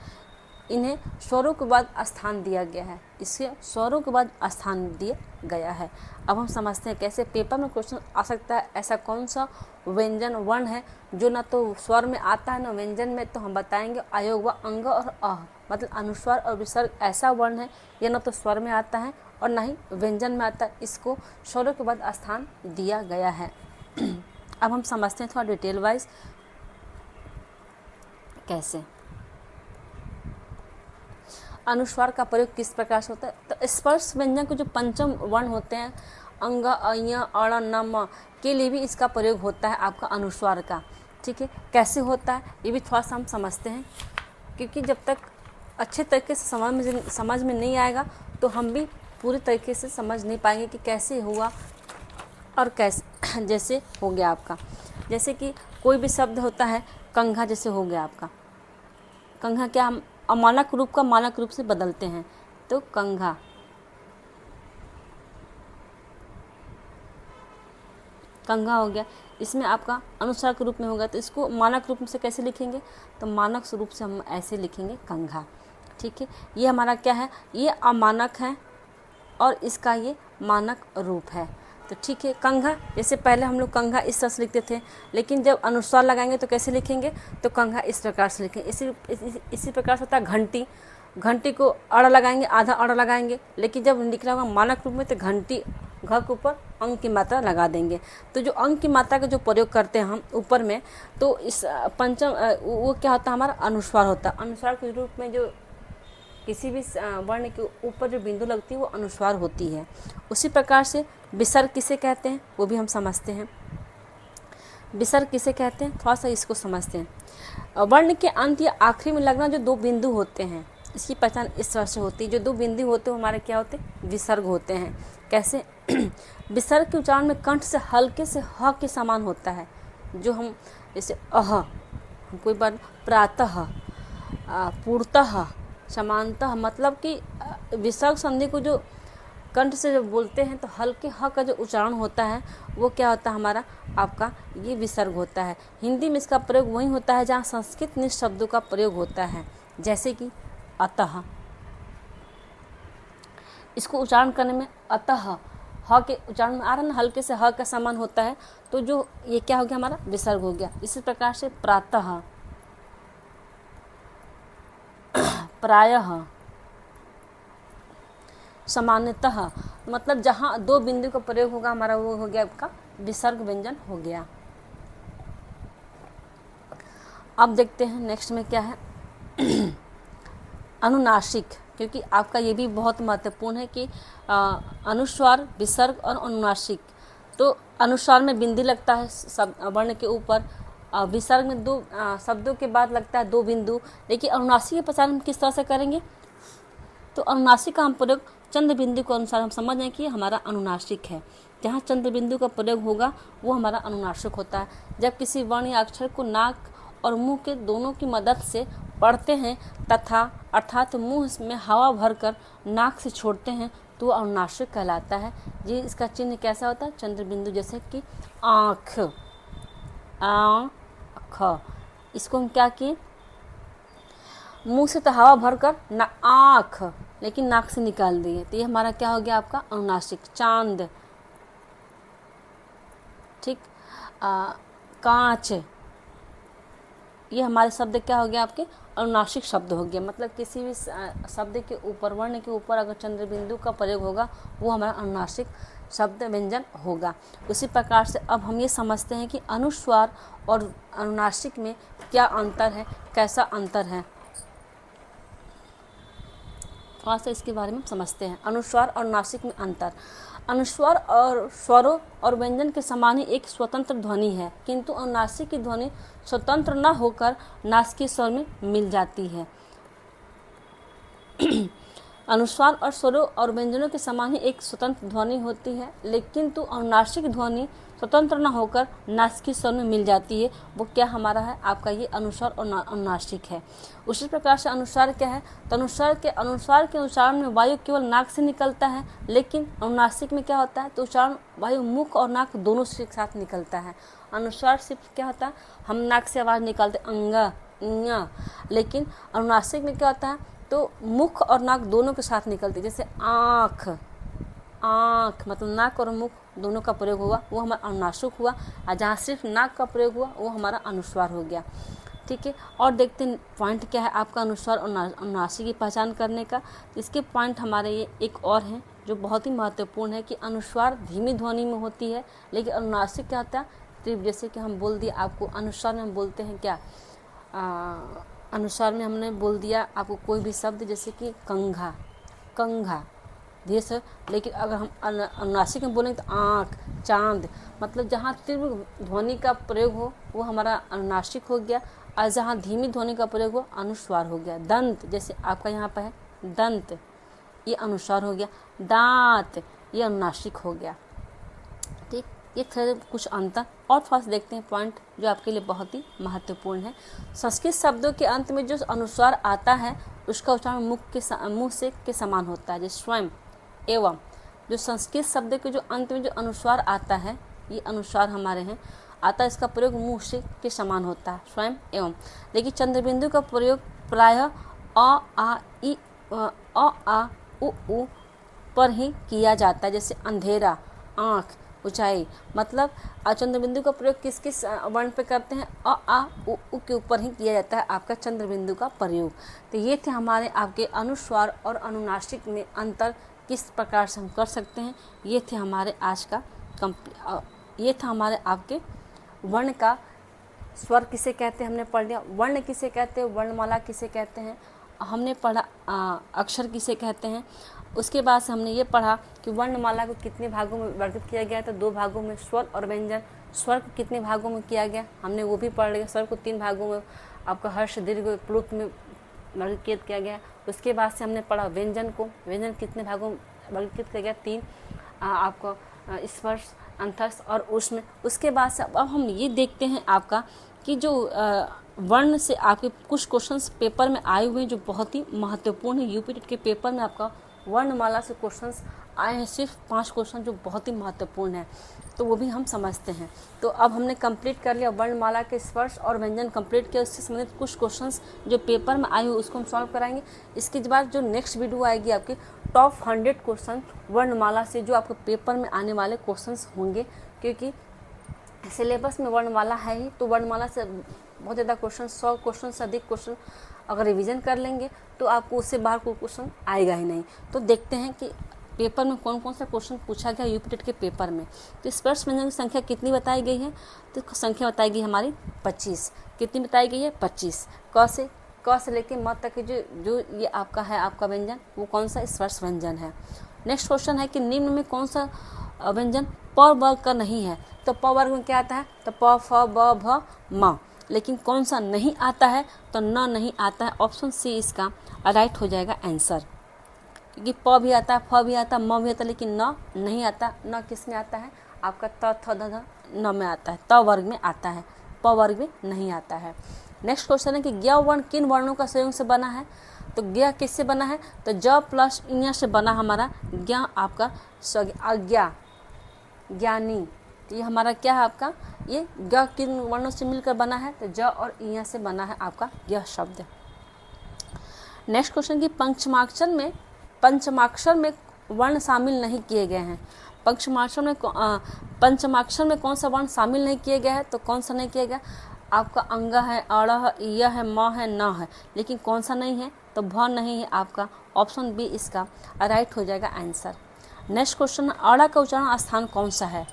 इन्हें स्वरों के बाद स्थान दिया गया है, इसे स्वरों के बाद स्थान दिया गया है। अब हम समझते हैं कैसे पेपर में क्वेश्चन आ सकता है, ऐसा कौन सा व्यंजन वर्ण है जो ना तो स्वर में आता है ना व्यंजन में, तो हम बताएंगे आयोग व अंग और अ, मतलब अनुस्वार और विसर्ग ऐसा वर्ण है, यह ना तो स्वर में आता है और ना ही व्यंजन में आता है, इसको स्वरों के बाद स्थान दिया गया है। अब हम समझते हैं थोड़ा डिटेल वाइज कैसे अनुस्वार का प्रयोग किस प्रकार से होता है। तो स्पर्श व्यंजन के जो पंचम वर्ण होते हैं, अंग, अय, अण, नम के लिए भी इसका प्रयोग होता है आपका अनुस्वार का। ठीक है, कैसे होता है ये भी थोड़ा सा हम समझते हैं, क्योंकि जब तक अच्छे तरीके से समझ में नहीं आएगा तो हम भी पूरी तरीके से समझ नहीं पाएंगे कि कैसे हुआ और कैसे। जैसे हो गया आपका, जैसे कि कोई भी शब्द होता है, कंघा जैसे हो गया आपका, कंघा क्या हम अमानक रूप का मानक रूप से बदलते हैं, तो कंघा, कंघा हो गया, इसमें आपका अनुस्वार के रूप में होगा, तो इसको मानक रूप से कैसे लिखेंगे, तो मानक स्वरूप से हम ऐसे लिखेंगे कंघा। ठीक है, ये हमारा क्या है, ये अमानक है और इसका ये मानक रूप है। तो ठीक है, कंघा, जैसे पहले हम लोग कंघा इस तरह से लिखते थे, लेकिन जब अनुस्वार लगाएंगे तो कैसे लिखेंगे, तो कंघा इस प्रकार से लिखेंगे। इसी प्रकार से होता है घंटी, घंटी को अड़ लगाएंगे, आधा अड़ लगाएंगे, लेकिन जब लिखना होगा मानक रूप में तो घंटी घ के ऊपर अंक की मात्रा लगा देंगे। तो जो अंक की मात्रा का जो प्रयोग करते हैं हम ऊपर में, तो इस पंचम वो क्या होता है, हमारा अनुस्वार होता है। अनुस्वार के रूप में जो किसी भी वर्ण के ऊपर जो बिंदु लगती है वो अनुस्वार होती है। उसी प्रकार से विसर्ग किसे कहते हैं वो भी हम समझते हैं। विसर्ग किसे कहते हैं थोड़ा सा इसको समझते हैं। वर्ण के अंत या आखिरी में लगना जो दो बिंदु होते हैं, इसकी पहचान इस तरह से होती है। जो दो बिंदु होते हैं हमारे क्या होते हैं, विसर्ग होते हैं। कैसे, विसर्ग के उच्चारण में कंठ से हल्के से ह के समान होता है। जो हम जैसे अह, कोई बार प्रातः, पूर्णतः, समानतः, मतलब कि विसर्ग संधि को जो कंठ से जब बोलते हैं तो हल्के ह का जो उच्चारण होता है वो क्या होता है हमारा आपका ये विसर्ग होता है। हिंदी में इसका प्रयोग वहीं होता है जहाँ संस्कृत निष्ठ शब्दों का प्रयोग होता है, जैसे कि अतः। इसको उच्चारण करने में अतः ह के उच्चारण में आ रहा ना, हल्के से ह का समान होता है, तो जो ये क्या हो गया हमारा विसर्ग हो गया। इसी प्रकार से प्रातः, प्रायः, सामान्यतः, मतलब जहाँ दो बिंदु का प्रयोग होगा हमारा वो हो गया आपका विसर्ग व्यंजन हो गया। अब देखते हैं नेक्स्ट में क्या है अनुनासिक, क्योंकि आपका ये भी बहुत महत्वपूर्ण है कि अनुस्वार, विसर्ग और अनुनासिक। तो अनुस्वार में बिंदी लगता है वर्ण के ऊपर, विसर्ग में दो शब्दों के बाद लगता है दो बिंदु। लेकिन अनुनासिक की पहचान हम किस तरह से करेंगे? तो अनुनासिक का हम प्रयोग चंद्र बिंदु के अनुसार हम समझ जाएं कि हमारा अनुनासिक है। जहाँ चंद्र बिंदु का प्रयोग होगा वो हमारा अनुनासिक होता है। जब किसी वर्ण या अक्षर को नाक और मुंह के दोनों की मदद से पढ़ते हैं तथा अर्थात मुंह में हवा भरकर नाक से छोड़ते हैं तो वो अनुनासिक कहलाता है। जी, इसका चिन्ह कैसा होता है? चंद्र बिंदु, जैसे कि आँख, आँख। इसको हम क्या किए? मुंह से तो हवा भरकर ना आँख, लेकिन नाक से निकाल दिए, तो ये हमारा क्या हो गया आपका अनुनासिक। चांद, ठीक, कांच, ये हमारे शब्द क्या हो गया आपके अनुनासिक शब्द हो गया। मतलब किसी भी शब्द के ऊपर, वर्ण के ऊपर अगर चंद्र बिंदु का प्रयोग होगा वो हमारा अनुनासिक शब्द व्यंजन होगा। उसी प्रकार से अब हम ये समझते हैं कि अनुस्वार और अनुनासिक में क्या अंतर है, कैसा अंतर है, थोड़ा सा इसके बारे में समझते हैं। अनुस्वार और नासिक में अंतर। अनुस्वार और स्वरों और व्यंजन के समान ही एक स्वतंत्र ध्वनि है, किंतु अनुनासिक की ध्वनि स्वतंत्र न होकर नासिकीय स्वर में मिल जाती है। अनुस्वार और स्वरों और व्यंजनों के समान ही एक स्वतंत्र ध्वनि होती है, लेकिन तो अनुनासिक ध्वनि स्वतंत्र न होकर नासिकीय स्वर में मिल जाती है। वो क्या हमारा है आपका ये अनुस्वार और अनुनासिक है। उसी प्रकार से अनुस्वार क्या है? तो अनुस्वार के उच्चारण में वायु केवल नाक से निकलता है, लेकिन अनुनासिक में क्या होता है? तो उच्चारण वायु मुख और नाक दोनों से एक साथ निकलता है। अनुस्वार सिर्फ क्या होता है, हम नाक से आवाज़ निकालते अंगा इंगा, लेकिन अनुनासिक में क्या होता है? तो मुख और नाक दोनों के साथ निकलती है। जैसे आँख, आँख मतलब नाक और मुख दोनों का प्रयोग हुआ वो हमारा अनुनासिक हुआ, और जहाँ सिर्फ नाक का प्रयोग हुआ वो हमारा अनुस्वार हो गया। ठीक है, और देखते हैं पॉइंट क्या है आपका अनुस्वार और अनुनासिक की पहचान करने का। इसके पॉइंट हमारे ये एक और हैं जो बहुत ही महत्वपूर्ण है कि अनुस्वार धीमी ध्वनि में होती है, लेकिन अनुनासिक क्या होता है? तीव्र। जैसे कि हम बोल दिया आपको, अनुस्वार में हम बोलते हैं क्या, अनुस्वार में हमने बोल दिया आपको कोई भी शब्द, जैसे कि कंघा, कंघा धीरे से, लेकिन अगर हम अनुनासिक में बोलेंगे तो आँख, चांद, मतलब जहाँ तीव्र ध्वनि का प्रयोग हो वो हमारा अनुनासिक हो गया, और जहाँ धीमी ध्वनि का प्रयोग हो अनुस्वार हो गया। दंत, जैसे आपका यहाँ पर है दंत, ये अनुस्वार हो गया। दांत, ये अनुनासिक हो गया। ठीक, ये थे कुछ अंतर। और थोड़ा सा देखते हैं पॉइंट जो आपके लिए बहुत ही महत्वपूर्ण है। संस्कृत शब्दों के अंत में जो अनुस्वार आता है उसका उच्चारण मुख से के समान होता है, जैसे स्वयं, एवं। जो संस्कृत शब्द के जो अंत में जो अनुस्वार आता है, ये अनुस्वार हमारे हैं आता है, इसका प्रयोग मुँह से के समान होता है, स्वयं एवं। लेकिन चंद्रबिंदु का प्रयोग प्रायः अ आ इ अ आ उ पर ही किया जाता है, जैसे अंधेरा, आँख, ऊंचाई। मतलब चंद्रबिंदु का प्रयोग किस किस वर्ण पे करते हैं? अ आ उ के ऊपर ही किया जाता है आपका चंद्रबिंदु का प्रयोग। तो ये थे हमारे आपके अनुस्वार और अनुनासिक में अंतर किस प्रकार से हम कर सकते हैं। ये थे हमारे आज का ये था हमारे आपके वर्ण का। स्वर किसे कहते हैं हमने पढ़ लिया, वर्ण किसे कहते हैं, वर्णमाला किसे कहते हैं हमने पढ़ा, अक्षर किसे कहते हैं। उसके बाद से हमने ये पढ़ा कि वर्णमाला को कितने भागों में वर्गीकृत किया गया, तो 2 भागों में स्वर और व्यंजन। स्वर को कितने भागों में किया गया हमने वो भी पढ़ लिया। स्वर को 3 भागों में आपका हर्ष, दीर्घ, प्लुत में वर्गीकृत किया गया। उसके बाद से हमने पढ़ा व्यंजन को, व्यंजन कितने भागों में वर्गीकृत किया गया, 3, आपको स्पर्श, अंतस और उष्ण। उसके बाद से अब हम ये देखते हैं आपका कि जो वर्ण से आपके कुछ क्वेश्चंस पेपर में आए हुए हैं जो बहुत ही महत्वपूर्ण है, यूपी टेट के पेपर में आपका वर्णमाला से क्वेश्चंस आए हैं, सिर्फ 5 क्वेश्चन जो बहुत ही महत्वपूर्ण है, तो वो भी हम समझते हैं। तो अब हमने कंप्लीट कर लिया वर्णमाला के स्पर्श और व्यंजन कंप्लीट किया, उससे संबंधित कुछ क्वेश्चंस जो पेपर में आए हुए उसको हम सॉल्व कराएंगे। इसके बाद जो नेक्स्ट वीडियो आएगी आपकी टॉप 100 क्वेश्चन वर्णमाला से जो आपको पेपर में आने वाले क्वेश्चंस होंगे, क्योंकि सिलेबस में वर्णमाला है ही, तो वर्णमाला से बहुत ज़्यादा क्वेश्चन, 100 क्वेश्चन से अधिक क्वेश्चन अगर रिवीजन कर लेंगे तो आपको उससे बाहर कोई क्वेश्चन आएगा ही नहीं। तो देखते हैं कि पेपर में कौन कौन सा क्वेश्चन पूछा गया यूपी टेट के पेपर में। तो स्पर्श व्यंजन की संख्या कितनी बताई गई है, तो संख्या बताई गई हमारी 25। कितनी बताई गई है, 25। क से लेके म तक जो ये आपका है आपका व्यंजन, वो कौन सा स्पर्श व्यंजन है। नेक्स्ट क्वेश्चन है कि निम्न में कौन सा व्यंजन प वर्ग का नहीं है। तो प वर्ग में क्या आता है, तो प फ ब भ म। लेकिन कौन सा नहीं आता है, तो न नहीं आता है। ऑप्शन सी इसका राइट हो जाएगा आंसर, क्योंकि प भी आता है, फ भी आता है, म भी आता है, लेकिन न नहीं आता। न किस में आता है, आपका त थ द ध न में आता है, त वर्ग में आता है, प वर्ग में नहीं आता है। नेक्स्ट क्वेश्चन है कि ज्ञ वर्ण किन वर्णों का संयोग से बना है। तो ज्ञ किससे बना है, तो ज प्लस ञ से बना हमारा ज्ञ आपका अज्ञा, ज्ञानी। तो ये हमारा क्या है आपका, ये ज्ञ किन वर्णों से मिलकर बना है, तो ज और ञ से बना है आपका यह शब्द। नेक्स्ट क्वेश्चन की पंचमाक्षर में वर्ण शामिल नहीं किए गए हैं। पंचमाक्षर में कौन सा वर्ण शामिल नहीं किए गए हैं, तो कौन सा नहीं किया गया, आपका अंग है, अड़ है, य है, म है, न है। लेकिन कौन सा नहीं है, तो भ नहीं है आपका। ऑप्शन बी इसका राइट हो जाएगा आंसर। नेक्स्ट क्वेश्चन, अड़ा का उच्चारण स्थान कौन सा है।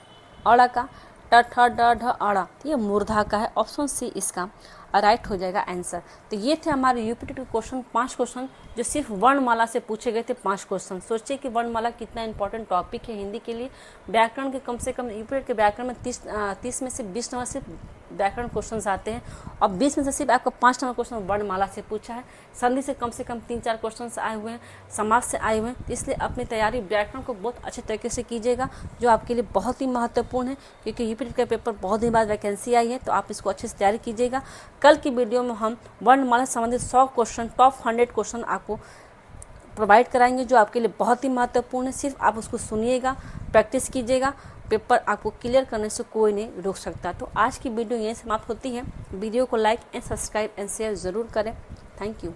अड़ा का ट ठ ड ढ अड़ा, ये मूर्धा का है। ऑप्शन सी इसका राइट हो जाएगा आंसर। तो ये थे हमारे यूपी टेट के क्वेश्चन, 5 क्वेश्चन जो सिर्फ वर्णमाला से पूछे गए थे। 5 क्वेश्चन, सोचिए कि वर्णमाला कितना इंपॉर्टेंट टॉपिक है हिंदी के लिए। व्याकरण के कम से कम यूपी टेट के व्याकरण में 30 में से 20 नंबर सिर्फ व्याकरण क्वेश्चन आते हैं, और 20 में से सिर्फ आपका 5 नंबर क्वेश्चन वर्णमाला से पूछा है। संधि से कम 3-4 क्वेश्चन आए हुए हैं, समाज से आए हुए हैं। इसलिए अपनी तैयारी व्याकरण को बहुत अच्छे तरीके से कीजिएगा, जो आपके लिए बहुत ही महत्वपूर्ण है, क्योंकि यूपी टेट का पेपर बहुत दिन बाद वैकेंसी आई है, तो आप इसको अच्छे से तैयारी कीजिएगा। कल की वीडियो में हम वर्णमाला से संबंधित 100 क्वेश्चन, टॉप 100 क्वेश्चन आपको प्रोवाइड कराएंगे, जो आपके लिए बहुत ही महत्वपूर्ण है। सिर्फ आप उसको सुनिएगा, प्रैक्टिस कीजिएगा, पेपर आपको क्लियर करने से कोई नहीं रोक सकता। तो आज की वीडियो यहीं समाप्त होती है। वीडियो को like and subscribe and share ज़रूर करें। Thank you.